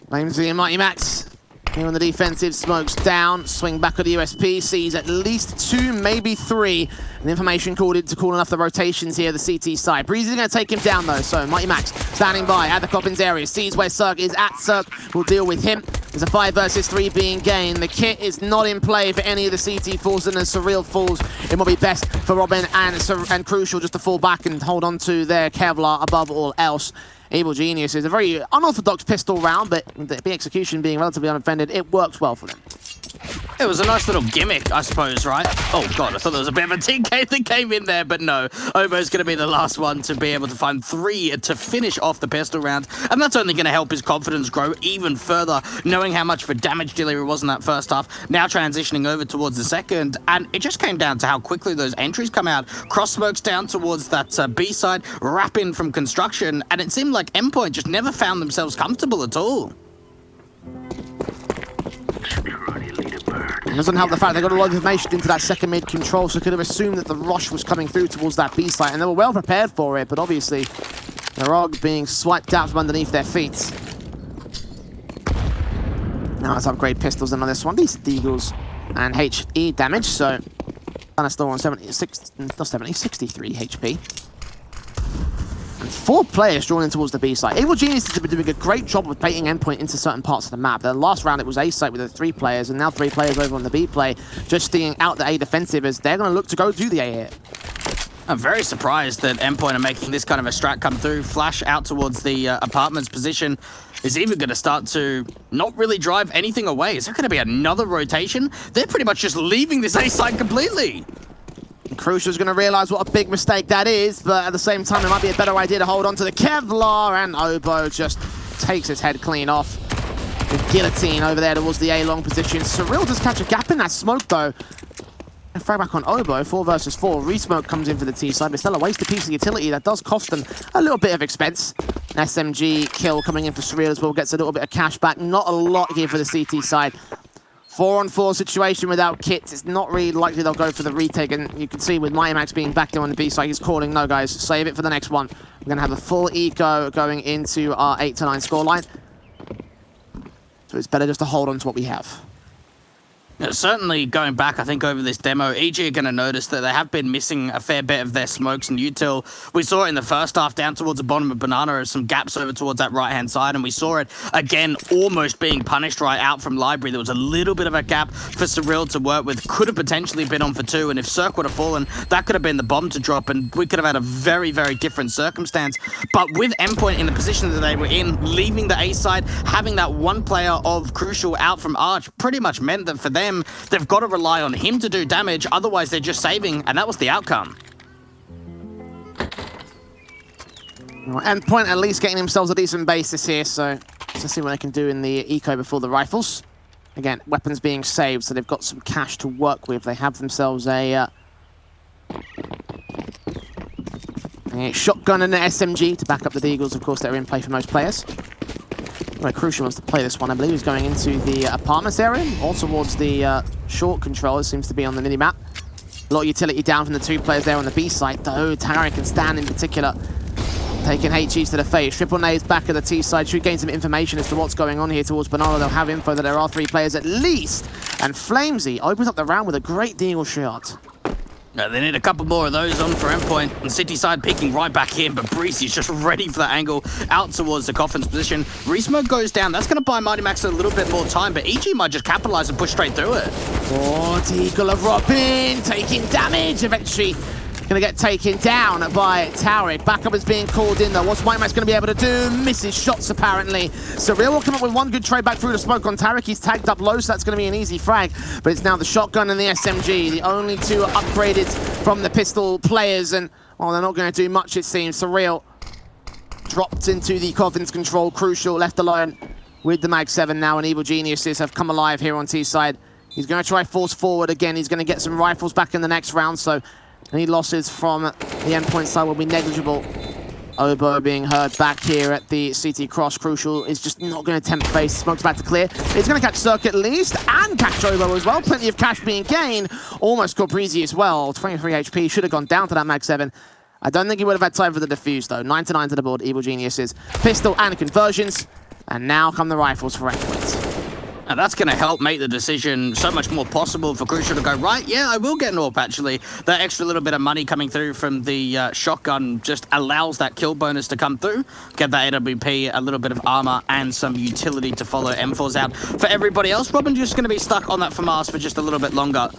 Flames and Mighty Max. Here on the defensive, smokes down, swing back at the USP, sees at least 2, maybe 3. And information called in to call enough the rotations here, the CT side. Breezy's going to take him down though, so Mighty Max standing by at the Coppins area, sees where Cirque is at. Cirque will deal with him. There's a 5 versus 3 being gained. The kit is not in play for any of the CT falls, and as Surreal falls, it will be best for Robin and Crucial just to fall back and hold on to their Kevlar above all else. Evil Genius is a very unorthodox pistol round, but the execution being relatively unoffended, it works well for them. It was a nice little gimmick, I suppose, right? Oh god, I thought there was a bit of a TK that came in there, but no. Obo's going to be the last one to be able to find 3 to finish off the pistol round, and that's only going to help his confidence grow even further, knowing how much of a damage dealer he was in that first half, now transitioning over towards the second, and it just came down to how quickly those entries come out. Cross smokes down towards that B side, wrap in from construction, and it seemed like Endpoint just never found themselves comfortable at all. It doesn't help the fact they got a lot of information into that second mid control, so could have assumed that the rush was coming through towards that B site, and they were well prepared for it, but obviously the ROG being swiped out from underneath their feet. Now let's upgrade pistols in on this one. Decent deagles and HE damage, so Stanislaw on 63 HP. And 4 players drawn in towards the B site. Evil Genius has been doing a great job of baiting Endpoint into certain parts of the map. The last round it was A site with the 3 players, and now 3 players over on the B play, just stinging out the A defensive as they're going to look to go do the A hit. I'm very surprised that Endpoint are making this kind of a strat come through. Flash out towards the apartment's position is even going to start to not really drive anything away. Is there going to be another rotation? They're pretty much just leaving this A site completely. Crucial's going to realise what a big mistake that is, but at the same time, it might be a better idea to hold on to the Kevlar, and Obo just takes his head clean off. The guillotine over there towards the A-long position. Surreal does catch a gap in that smoke, though. And frag back on Obo, 4 versus 4. Resmoke comes in for the T side, but still a wasted piece of utility that does cost them a little bit of expense. An SMG kill coming in for Surreal as well, gets a little bit of cash back. Not a lot here for the CT side. 4-on-4 situation without kits. It's not really likely they'll go for the retake, and you can see with Mighty Max being back there on the B side, he's calling, no guys, save it for the next one. We're going to have a full eco going into our 8-9 scoreline. So it's better just to hold on to what we have. Certainly going back, I think, over this demo, EG are going to notice that they have been missing a fair bit of their smokes and util. We saw it in the first half down towards the bottom of Banana, some gaps over towards that right-hand side, and we saw it again almost being punished right out from Library. There was a little bit of a gap for Surreal to work with, could have potentially been on for 2, and if Cirque would have fallen, that could have been the bomb to drop, and we could have had a very, very different circumstance. But with Endpoint in the position that they were in, leaving the A side, having that one player of Crucial out from Arch pretty much meant that for them, they've got to rely on him to do damage, otherwise they're just saving, and that was the outcome. Well, Endpoint at least getting themselves a decent basis here, so let's see what they can do in the eco before the rifles. Again, weapons being saved, so they've got some cash to work with. They have themselves a shotgun and an SMG to back up the Deagles, of course, that are in play for most players. Very Crucial wants to play this one, I believe. He's going into the apartments area, or towards the short control. It seems to be on the mini-map. A lot of utility down from the 2 players there on the B side, though. Tarek and Stan in particular taking HEs to the face. Triple Nays back at the T side. Should gain some information as to what's going on here towards Banana. They'll have info that there are 3 players at least. And Flamesy opens up the round with a great deagle shot. They need a couple more of those on for Endpoint, and City side peeking right back in, but Breezy's just ready for that angle out towards the Coffin's position. Resmoke goes down. That's going to buy Mighty Max a little bit more time, but EG might just capitalize and push straight through it. Oh, Deagle of Robin taking damage. Eventually Gonna get taken down by Tarek. Backup is being called in though. What's Mighty Max gonna be able to do? Misses shots apparently. Surreal will come up with one good trade back through the smoke on Tarek. He's tagged up low, so that's gonna be an easy frag. But it's now the shotgun and the SMG, the only two upgraded from the pistol players, and well, they're not gonna do much it seems. Surreal dropped into the Coffin's control. Crucial left alone with the Mag 7 now, and Evil Geniuses have come alive here on T side. He's going to try force forward again. He's going to get some rifles back in the next round, so any losses from the Endpoint side will be negligible. Obo being heard back here at the CT cross. Crucial is just not going to tempt face. Smoke's about to clear. It's going to catch Cirque at least, and catch Obo as well. Plenty of cash being gained. Almost got Breezy as well. 23 HP, should have gone down to that Mag 7. I don't think he would have had time for the defuse though. 9-9 to the board, Evil Geniuses. Pistol and conversions, and now come the rifles for Endpoint. And that's going to help make the decision so much more possible for Crucial to go, right, yeah, I will get an AWP, actually. That extra little bit of money coming through from the shotgun just allows that kill bonus to come through. Get that AWP, a little bit of armor, and some utility to follow M4s out. For everybody else, Robin just going to be stuck on that FAMAS for just a little bit longer.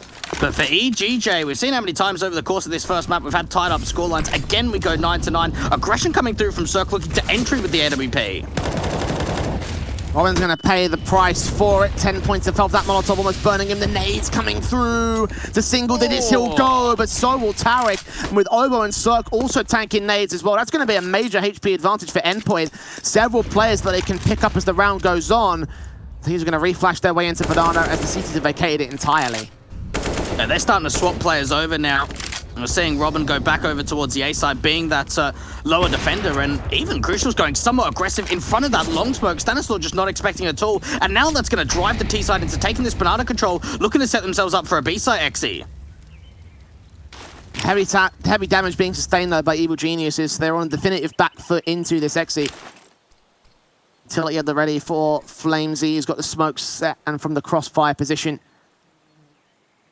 But for EGJ, we've seen how many times over the course of this first map we've had tied up scorelines. Again, we go 9-9. Aggression coming through from Cirque, looking to entry with the AWP. Robin's going to pay the price for it. 10 points of health. That Molotov almost burning him. The nades coming through to single digits. He'll go, but so will Tarek. And with Obo and Cirque also tanking nades as well. That's going to be a major HP advantage for Endpoint. Several players that they can pick up as the round goes on. He's going to reflash their way into Banana as the cities have vacated it entirely. Yeah, they're starting to swap players over now. We're seeing Robin go back over towards the A side, being that lower defender, and even Crucial's going somewhat aggressive in front of that long smoke. Stanislaw just not expecting it at all, and now that's going to drive the T side into taking this Banana control, looking to set themselves up for a B side XE. Heavy damage being sustained though by Evil Geniuses. They're on definitive back foot into this XE. Utility at the ready for Flamesy. He's got the smoke set, and from the crossfire position,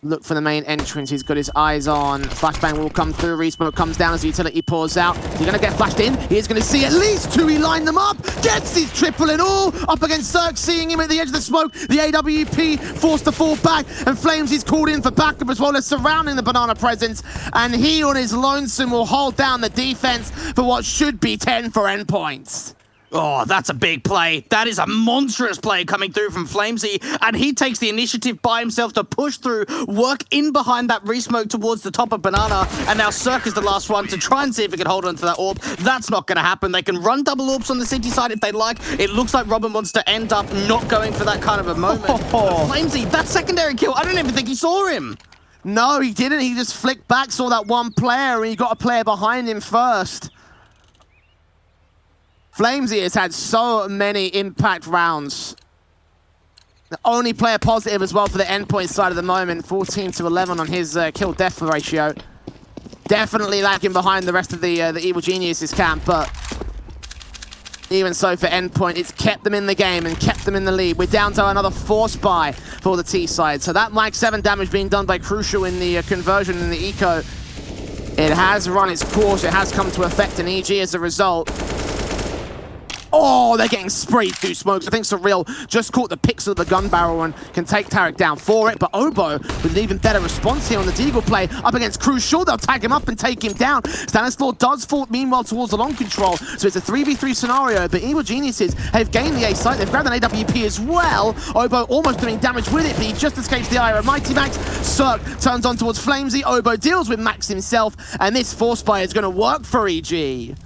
look for the main entrance. He's got his eyes on. Flashbang will come through. Resmoke comes down as the utility pours out. He's going to get flashed in. He is going to see at least two. He lined them up. Gets his triple in all. Up against Cirque, seeing him at the edge of the smoke. The AWP forced to fall back. And Flames is called in for backup as well as surrounding the Banana presence. And he on his lonesome will hold down the defense for what should be 10 for Endpoints. Oh, that's a big play. That is a monstrous play coming through from Flamesy, and he takes the initiative by himself to push through, work in behind that resmoke towards the top of Banana, and now Cirque is the last one to try and see if he can hold on to that AWP. That's not going to happen. They can run double AWPs on the city side if they like. It looks like Robin wants to end up not going for that kind of a moment. Flamesy, that secondary kill, I don't even think he saw him. No, he didn't. He just flicked back, saw that one player, and he got a player behind him first. Flamesy has had so many impact rounds. The only player positive as well for the Endpoint side at the moment. 14-11 on his kill-death ratio. Definitely lagging behind the rest of the Evil Geniuses camp, but even so for Endpoint, it's kept them in the game and kept them in the lead. We're down to another force buy for the T side. So that Mag 7 damage being done by Crucial in the conversion in the eco, it has run its course. It has come to affect an EG as a result. Oh, they're getting sprayed through smokes. I think Surreal just caught the pixel of the gun barrel and can take Tarek down for it. But Obo with an even better response here on the Deagle play up against Crucial. They'll tag him up and take him down. Stanislaw does fall meanwhile towards the long control. So it's a 3v3 scenario. But Evil Geniuses have gained the A site. They've grabbed an AWP as well. Obo almost doing damage with it, but he just escapes the eye of Mighty Max. Cirque turns on towards Flamesy. Obo deals with Max himself. And this force buy is going to work for EG.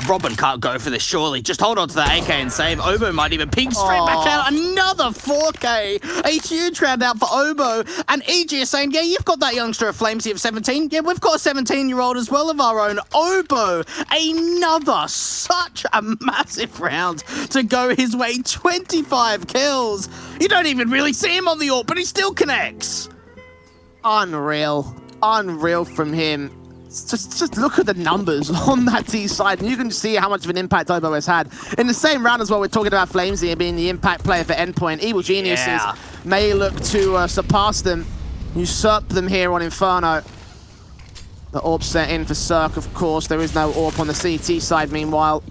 Robin can't go for this, surely. Just hold on to the AK and save. Obo might even ping straight back out. Another 4K. A huge round out for Obo. And EG is saying, yeah, you've got that youngster of Flamesy of 17. Yeah, we've got a 17-year-old as well of our own. Obo, another such a massive round to go his way. 25 kills. You don't even really see him on the AWP, but he still connects. Unreal. Unreal from him. Just look at the numbers on that T side, and you can see how much of an impact Obo has had. In the same round as well, we're talking about Flamesy being the impact player for Endpoint. Evil Geniuses may look to surpass them, usurp them here on Inferno. The AWP set in for Cirque, of course. There is no AWP on the CT side, meanwhile.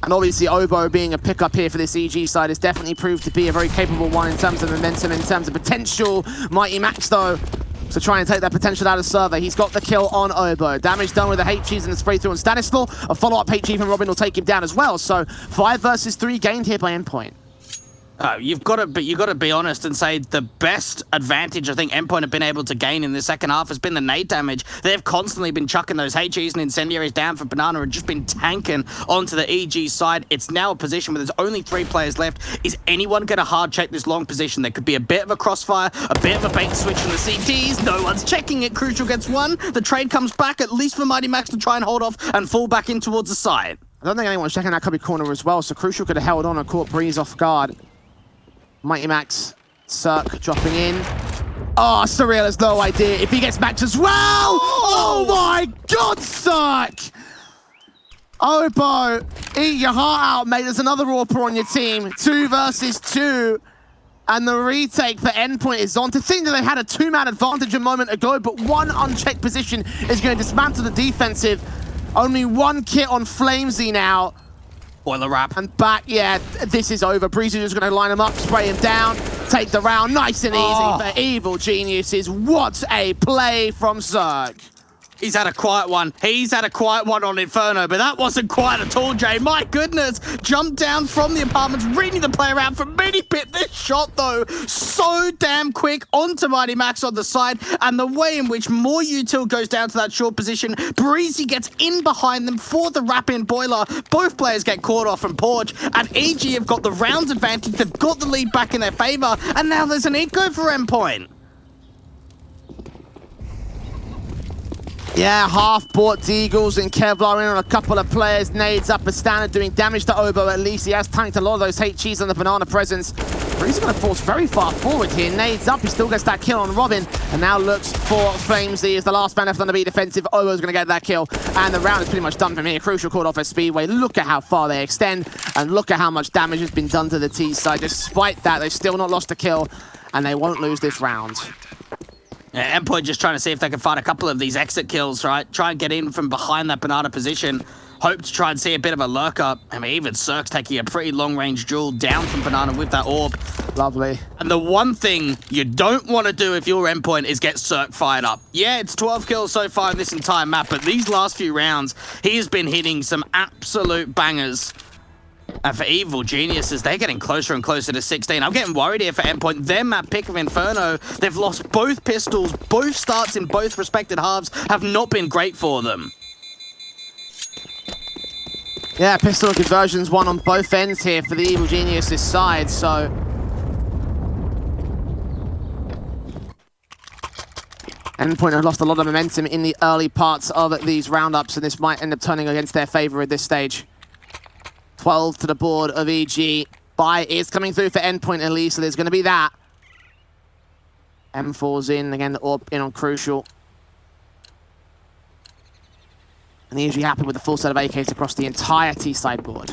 And obviously, Obo being a pickup here for this EG side has definitely proved to be a very capable one in terms of momentum, in terms of potential. Mighty Max, though, to try and take that potential out of server. He's got the kill on Obo. Damage done with the H-Cheese and the spray through on Stanislaw. A follow-up H-E from Robin will take him down as well. So 5 versus 3 gained here by Endpoint. You've got to be honest and say the best advantage I think Endpoint have been able to gain in the second half has been the nade damage. They've constantly been chucking those HEs and incendiaries down for Banana and just been tanking onto the EG side. It's now a position where there's only 3 players left. Is anyone going to hard check this long position? There could be a bit of a crossfire, a bit of a bait switch from the CTs. No one's checking it. Crucial gets one. The trade comes back at least for Mighty Max to try and hold off and fall back in towards the side. I don't think anyone's checking that cubby corner as well, so Crucial could have held on and caught Breeze off guard. Mighty Max, Cirque dropping in. Oh, Surreal has no idea if he gets matched as well! Oh my god, Cirque! Obo, eat your heart out, mate. There's another AWPer on your team. 2 versus 2. And the retake for Endpoint is on. To think that they had a 2-man advantage a moment ago, but one unchecked position is going to dismantle the defensive. Only 1 kit on Flamesy now. Boiler wrap. And back, yeah, this is over. Breezy is going to line him up, spray him down, take the round. Nice and easy for Evil Geniuses. What a play from Zerg. He's had a quiet one. He's had a quiet one on Inferno, but that wasn't quiet at all, Jay. My goodness. Jumped down from the apartments, reading the play around from mini pit. This shot, though, so damn quick onto Mighty Max on the side. And the way in which more util goes down to that short position, Breezy gets in behind them for the wrap-in boiler. Both players get caught off from Porch, and EG have got the rounds advantage. They've got the lead back in their favor, and now there's an eco for Endpoint. Yeah, half-bought Deagles and Kevlar in on a couple of players. Nades up a standard, doing damage to Obo at least. He has tanked a lot of those HEs on the Banana presence. Breezy going to force very far forward here. Nades up, he still gets that kill on Robin, and now looks for Flamesy as the last man left on the B defensive. Obo's going to get that kill, and the round is pretty much done from here. Crucial caught off a Speedway. Look at how far they extend, and look at how much damage has been done to the T side. Despite that, they've still not lost a kill, and they won't lose this round. Yeah, Endpoint just trying to see if they can find a couple of these exit kills, right? Try and get in from behind that Banana position. Hope to try and see a bit of a lurker. I mean, even Cirque's taking a pretty long-range duel down from Banana with that orb. Lovely. And the one thing you don't want to do if you're Endpoint is get Cirque fired up. Yeah, it's 12 kills so far in this entire map, but these last few rounds, he has been hitting some absolute bangers. And for Evil Geniuses, they're getting closer and closer to 16. I'm getting worried here for Endpoint. Their map pick of Inferno, they've lost both pistols. Both starts in both respected halves have not been great for them. Yeah, pistol conversions won on both ends here for the Evil Geniuses side, so... Endpoint have lost a lot of momentum in the early parts of these roundups, and this might end up turning against their favor at this stage. 12 to the board of EG. Buy is coming through for Endpoint at least, so there's going to be that. M4's in, again, the orb in on Crucial. And they're usually happy with the full set of AKs across the entire T-side board.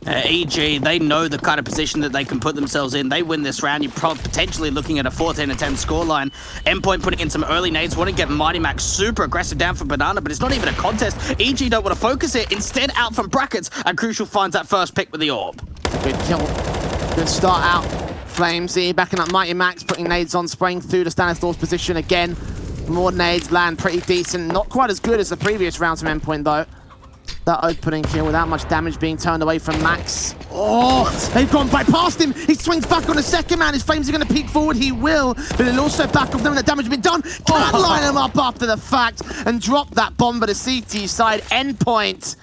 EG, they know the kind of position that they can put themselves in. They win this round, you're potentially looking at a 14-10 scoreline. Endpoint putting in some early nades, want to get Mighty Max super aggressive down from Banana, but it's not even a contest. EG don't want to focus it, instead out from brackets, and Crucial finds that first pick with the orb. Good kill. Good start out. Flamesy backing up Mighty Max, putting nades on, spraying through the Stanislaw's position again. More nades land pretty decent. Not quite as good as the previous rounds from Endpoint, though. That opening kill without much damage being turned away from Max. Oh, they've gone by past him. He swings back on the second man. His Flames are going to peek forward. He will, but he'll also back off them when the damage has been done. Can't line him up after the fact and drop that bomb by the CT side. Endpoint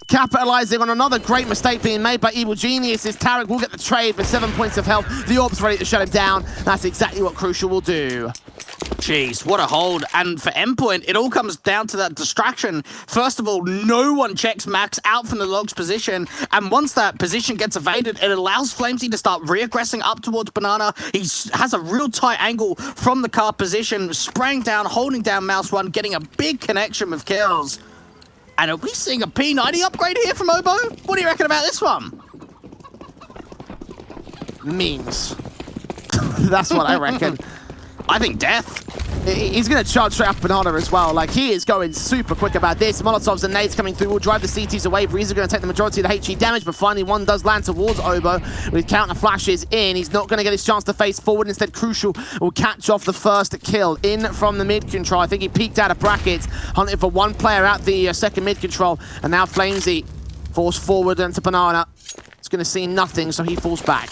capitalizing on another great mistake being made by Evil Geniuses. Tarek will get the trade for 7 points of health. The orb's ready to shut him down. That's exactly what Crucial will do. Jeez, what a hold. And for Endpoint, it all comes down to that distraction. First of all, no one checks Max out from the logs position. And once that position gets evaded, it allows Flamesy to start reaggressing up towards Banana. He has a real tight angle from the car position, spraying down, holding down Mouse 1, getting a big connection with kills. And are we seeing a P90 upgrade here from Obo? What do you reckon about this one? Memes. That's what I reckon. I think death. He's going to charge straight up Banana as well. Like, he is going super quick about this. Molotovs and nades coming through will drive the CTs away. Breeze are going to take the majority of the HE damage, but finally one does land towards Obo with counter flashes in. He's not going to get his chance to face forward. Instead, Crucial will catch off the first kill in from the mid control. I think he peeked out of brackets, hunting for one player out the second mid control, and now Flamesy forced forward into Banana. It's going to see nothing, so he falls back.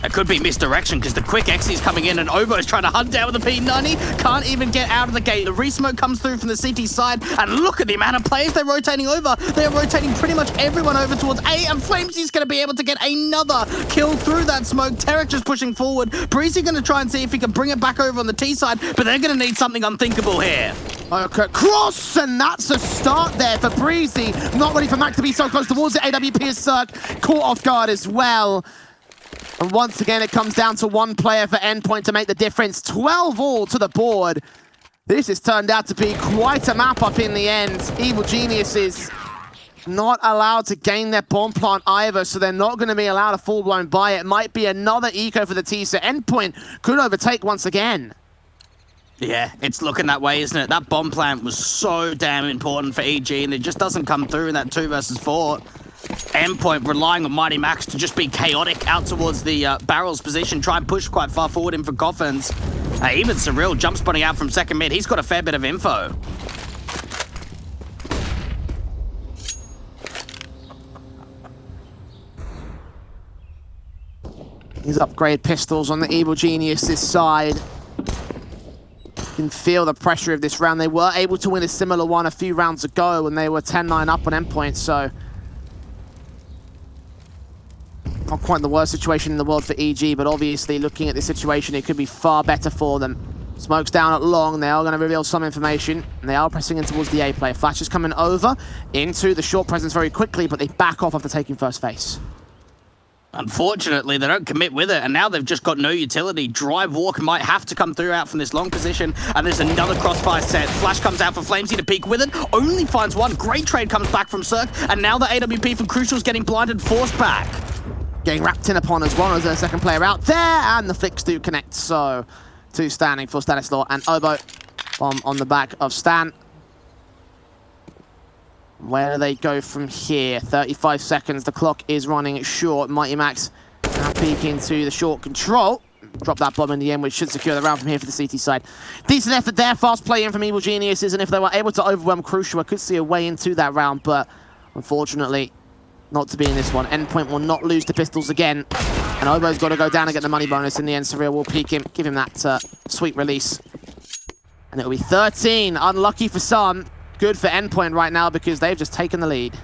It could be misdirection because the quick X is coming in and Obo is trying to hunt down with the P90. Can't even get out of the gate. The re-smoke comes through from the CT side, and look at the amount of players they're rotating over. They're rotating pretty much everyone over towards A, and Flamesy's going to be able to get another kill through that smoke. Tarek just pushing forward. Breezy going to try and see if he can bring it back over on the T side, but they're going to need something unthinkable here. Okay, cross, and that's a start there for Breezy. Not ready for Mac to be so close towards it. AWP is Cirque caught off guard as well. And once again, it comes down to one player for Endpoint to make the difference. 12 all to the board. This has turned out to be quite a map up in the end. Evil Geniuses not allowed to gain their bomb plant either, so they're not going to be allowed a full-blown buy. It might be another eco for the T, so Endpoint could overtake once again. Yeah, it's looking that way, isn't it? That bomb plant was so damn important for EG, and it just doesn't come through in that 2 versus 4. Endpoint relying on Mighty Max to just be chaotic out towards the barrels position, try and push quite far forward in for coffins. Even Surreal jump spotting out from second mid. He's got a fair bit of info. These upgrade pistols on the Evil Geniuses side. You can feel the pressure of this round. They were able to win a similar one a few rounds ago when they were 10-9 up on Endpoint, so not quite the worst situation in the world for EG, but obviously looking at this situation, it could be far better for them. Smoke's down at long. They are going to reveal some information, and they are pressing in towards the A player. Flash is coming over into the short presence very quickly, but they back off after taking first face. Unfortunately, they don't commit with it, and now they've just got no utility. Drive Walk might have to come through out from this long position, and there's another crossfire set. Flash comes out for Flamesy to peek with it, only finds one. Great trade comes back from Cirque, and now the AWP from Crucial's getting blinded, forced back. Getting wrapped in upon as well as a second player out there, and the flicks do connect, so 2 standing for Stanislaw and Obo. Bomb on the back of Stan. Where do they go from here? 35 seconds, the clock is running short. Mighty Max now peek into the short control. Drop that bomb in the end, which should secure the round from here for the CT side. Decent effort there, fast play in from Evil Geniuses, and if they were able to overwhelm Crucial, I could see a way into that round, but unfortunately, not to be in this one. Endpoint will not lose the pistols again. And Obo's got to go down and get the money bonus in the end. Surreal will peek him, give him that sweet release. And it'll be 13. Unlucky for some. Good for Endpoint right now because they've just taken the lead.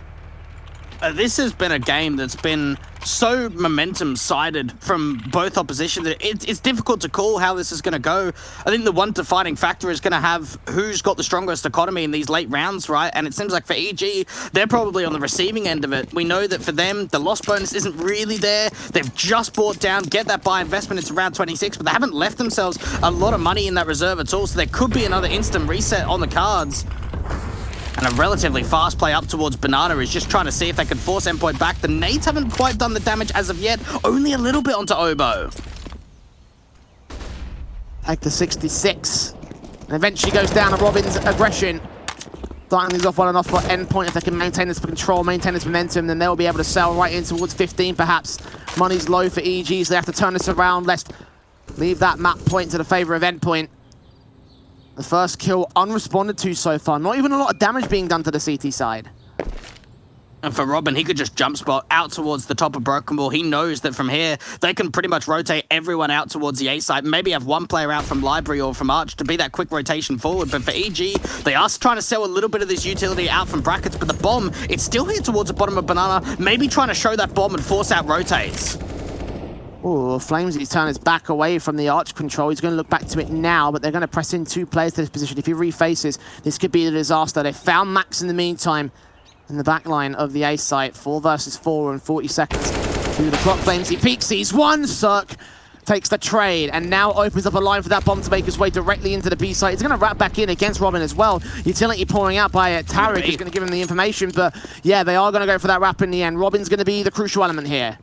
This has been a game that's been so momentum-sided from both opposition that it's difficult to call how this is going to go. I think the one defining factor is going to have who's got the strongest economy in these late rounds, right? And it seems like for EG, they're probably on the receiving end of it. We know that for them, the loss bonus isn't really there. They've just bought down, get that buy investment into round 26, but they haven't left themselves a lot of money in that reserve at all, so there could be another instant reset on the cards. And a relatively fast play up towards Banana is just trying to see if they can force Endpoint back. The nades haven't quite done the damage as of yet, only a little bit onto Obo. Like the 66. And eventually goes down to Robin's aggression. Starting these off well enough for Endpoint. If they can maintain this control, maintain this momentum, then they'll be able to sell right in towards 15 perhaps. Money's low for EG, so they have to turn this around. Let's leave that map point to the favor of Endpoint. The first kill unresponded to so far. Not even a lot of damage being done to the CT side. And for Robin, he could just jump spot out towards the top of Broken Ball. He knows that from here, they can pretty much rotate everyone out towards the A side. Maybe have one player out from Library or from Arch to be that quick rotation forward. But for EG, they are trying to sell a little bit of this utility out from brackets. But the bomb, it's still here towards the bottom of Banana. Maybe trying to show that bomb and force out rotates. Oh, Flames, he's turned his back away from the arch control. He's going to look back to it now, but they're going to press in 2 players to this position. If he refaces, this could be a disaster. They found Max in the meantime in the back line of the A site. 4 versus 4 and 40 seconds to the clock. Flames, he peeks, sees one. Cirque takes the trade and now opens up a line for that bomb to make his way directly into the B site. He's going to wrap back in against Robin as well. Utility pouring out by Tarek is going to give him the information, but yeah, they are going to go for that wrap in the end. Robin's going to be the crucial element here.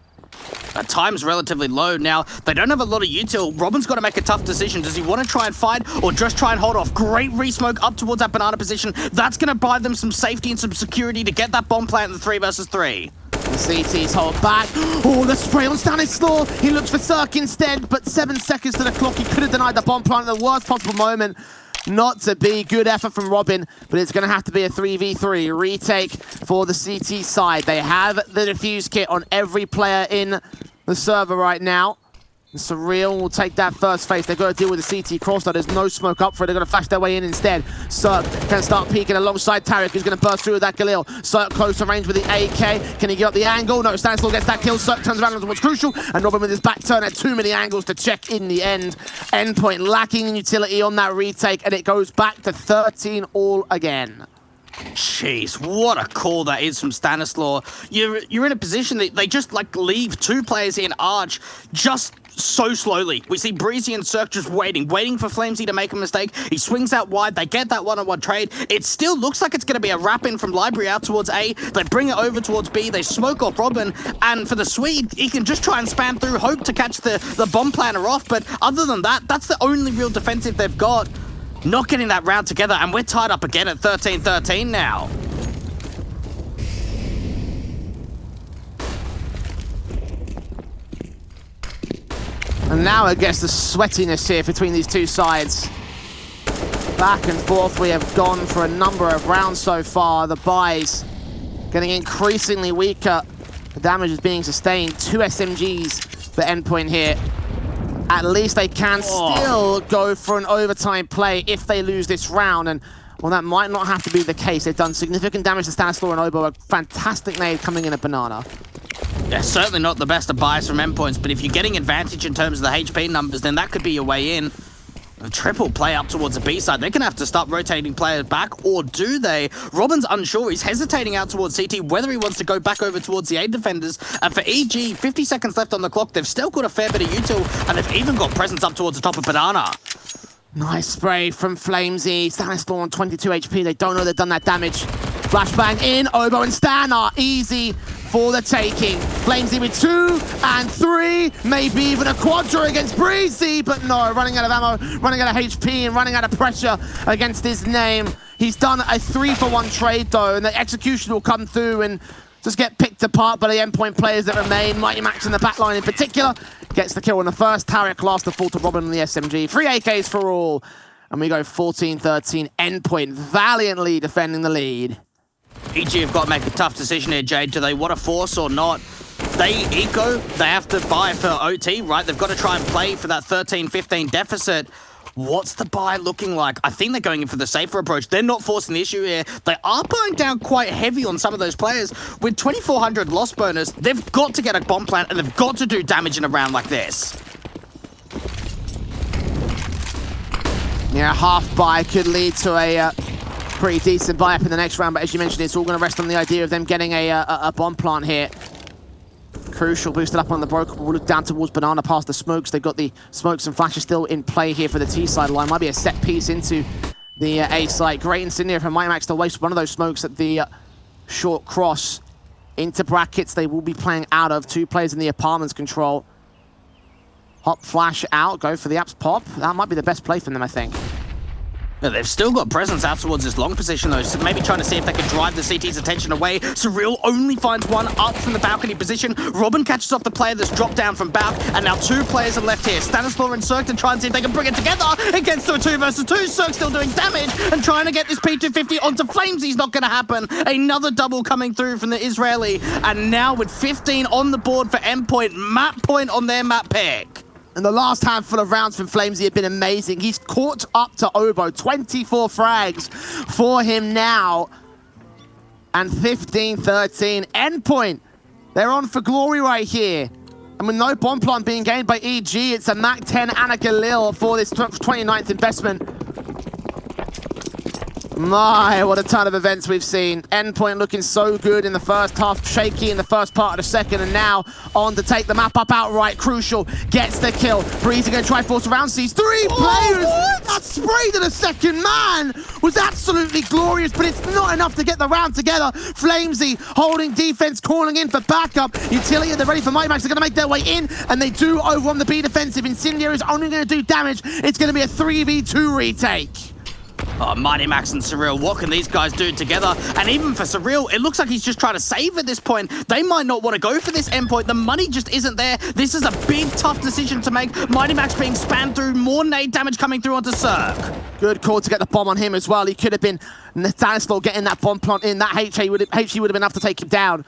Time's relatively low. Now, they don't have a lot of util. Robin's got to make a tough decision. Does he want to try and fight or just try and hold off? Great re-smoke up towards that banana position. That's going to buy them some safety and some security to get that bomb plant in the 3 versus 3. The CTs hold back. Oh, the spray on Stanislaw. He looks for Cirque instead, but 7 seconds to the clock. He could have denied the bomb plant at the worst possible moment. Not to be. Good effort from Robin, but it's going to have to be a 3v3 retake for the CT side. They have the defuse kit on every player in the server right now. Surreal will take that first phase. They've got to deal with the CT cross, though. There's no smoke up for it. They're going to flash their way in instead. Cirque can start peeking alongside Tariq, who's going to burst through with that Galil. Cirque close to range with the AK. Can he get up the angle? No, Stanislaw gets that kill. Cirque turns around towards Crucial, and Robin with his back turn at too many angles to check in the end. Endpoint lacking in utility on that retake, and it goes back to 13 all again. Jeez, what a call that is from Stanislaw. You're in a position that they just like leave 2 players in Arch just so slowly. We see Breezy and Cirque just waiting for Flamesy to make a mistake. He swings out wide. They get that one-on-one trade. It still looks like it's going to be a wrap-in from Library out towards A. They bring it over towards B. They smoke off Robin. And for the Swede, he can just try and spam through, hope to catch the bomb planner off. But other than that, that's the only real defensive they've got. Not getting that round together, and we're tied up again at 13-13 now. And now I guess the sweatiness here between these two sides. Back and forth we have gone for a number of rounds so far. The buys getting increasingly weaker. The damage is being sustained. 2 SMGs for Endpoint here. At least they can still go for an overtime play if they lose this round. And, well, that might not have to be the case. They've done significant damage to Stanislaw and Obo. A fantastic nade coming in at Banana. Yeah, certainly not the best of buys from Endpoints, but if you're getting advantage in terms of the HP numbers, then that could be your way in. A triple play up towards the B side. They're going to have to start rotating players back, or do they? Robin's unsure. He's hesitating out towards CT, whether he wants to go back over towards the A defenders. And for EG, 50 seconds left on the clock. They've still got a fair bit of util, and they've even got presence up towards the top of Banana. Nice spray from Flamesy. Stanislaw on 22 HP. They don't know they've done that damage. Flashbang in. Obo and Stan are easy for the taking. Flamesy with 2 and 3, maybe even a quadra against Breezy, but no, running out of ammo, running out of HP, and running out of pressure against his name. He's done a 3-for-1 trade though, and the execution will come through and just get picked apart by the Endpoint players that remain. Mighty Max in the backline in particular gets the kill on the first. Tariq last to fall to Robin on the SMG. 3 AKs for all, and we go 14-13. Endpoint valiantly defending the lead. EG have got to make a tough decision here, Jade. Do they want to force or not? They eco, they have to buy for OT, right? They've got to try and play for that 13-15 deficit. What's the buy looking like? I think they're going in for the safer approach. They're not forcing the issue here. They are buying down quite heavy on some of those players. With 2,400 loss bonus, they've got to get a bomb plant and they've got to do damage in a round like this. Yeah, half buy could lead to a pretty decent buy up in the next round, but as you mentioned, it's all going to rest on the idea of them getting a bomb plant here. Crucial boosted up on the broker. We'll look down towards Banana past the smokes. They've got the smokes and flashes still in play here for the T side line. Might be a set piece into the A side. Great incendiary from Mighty Max to waste one of those smokes at the short cross into brackets. They will be playing out of 2 players in the apartments control. Hop flash out, go for the apps pop. That might be the best play for them, I think. They've still got presence out towards this long position, though, so maybe trying to see if they can drive the CT's attention away. Surreal only finds one up from the balcony position. Robin catches off the player that's dropped down from Balc, and now 2 players are left here. Stanislaw and Cirque to try and see if they can bring it together. It gets to a 2 versus 2. Cirque still doing damage and trying to get this P250 onto Flamesy's not going to happen. Another double coming through from the Israeli, and now with 15 on the board for Endpoint, map point on their map pick. And the last handful of rounds from Flamesy have been amazing. He's caught up to Obo. 24 frags for him now. And 15-13. Endpoint. They're on for glory right here. And with no bomb plant being gained by EG, it's a Mac 10 and a Galil for this 29th investment. My, what a ton of events we've seen. Endpoint looking so good in the first half, shaky in the first part of the second, and now on to take the map up outright. Crucial gets the kill. Breezy going to try force around, sees three players. That spray to the second man was absolutely glorious, but it's not enough to get the round together. Flamesy holding defense, calling in for backup. Utility, they're ready for Mighty Max. They're going to make their way in, and they do overrun the B defensive. Incendiary is only going to do damage. It's going to be a 3v2 retake. Oh, Mighty Max and Surreal, what can these guys do together? And even for Surreal, it looks like he's just trying to save at this point. They might not want to go for this Endpoint. The money just isn't there. This is a big, tough decision to make. Mighty Max being spammed through, more nade damage coming through onto Cirque. Good call to get the bomb on him as well. He could have been Stanislaw getting that bomb plant in. That HE would have been enough to take him down.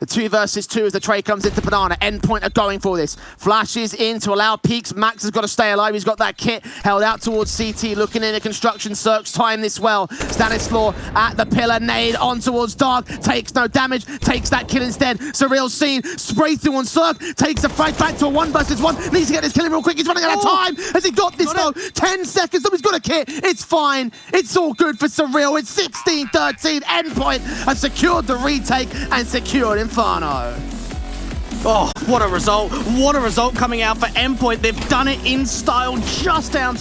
The 2 versus 2 as the trade comes into Banana. Endpoint are going for this. Flashes in to allow peeks. Max has got to stay alive. He's got that kit held out towards CT. Looking in a construction. Cirque's time this well. Stanislaw at the pillar. Nade on towards Dark. Takes no damage. Takes that kill instead. Surreal seen. Spray through on Cirque. Takes a fight back to a 1 versus 1. Needs to get this kill in real quick. He's running out of time. Has he got this though? 10 seconds. He's got a kit. It's fine. It's all good for Surreal. It's 16-13. Endpoint has secured the retake and secured Inferno. Oh, what a result. What a result coming out for Endpoint. They've done it in style just down to the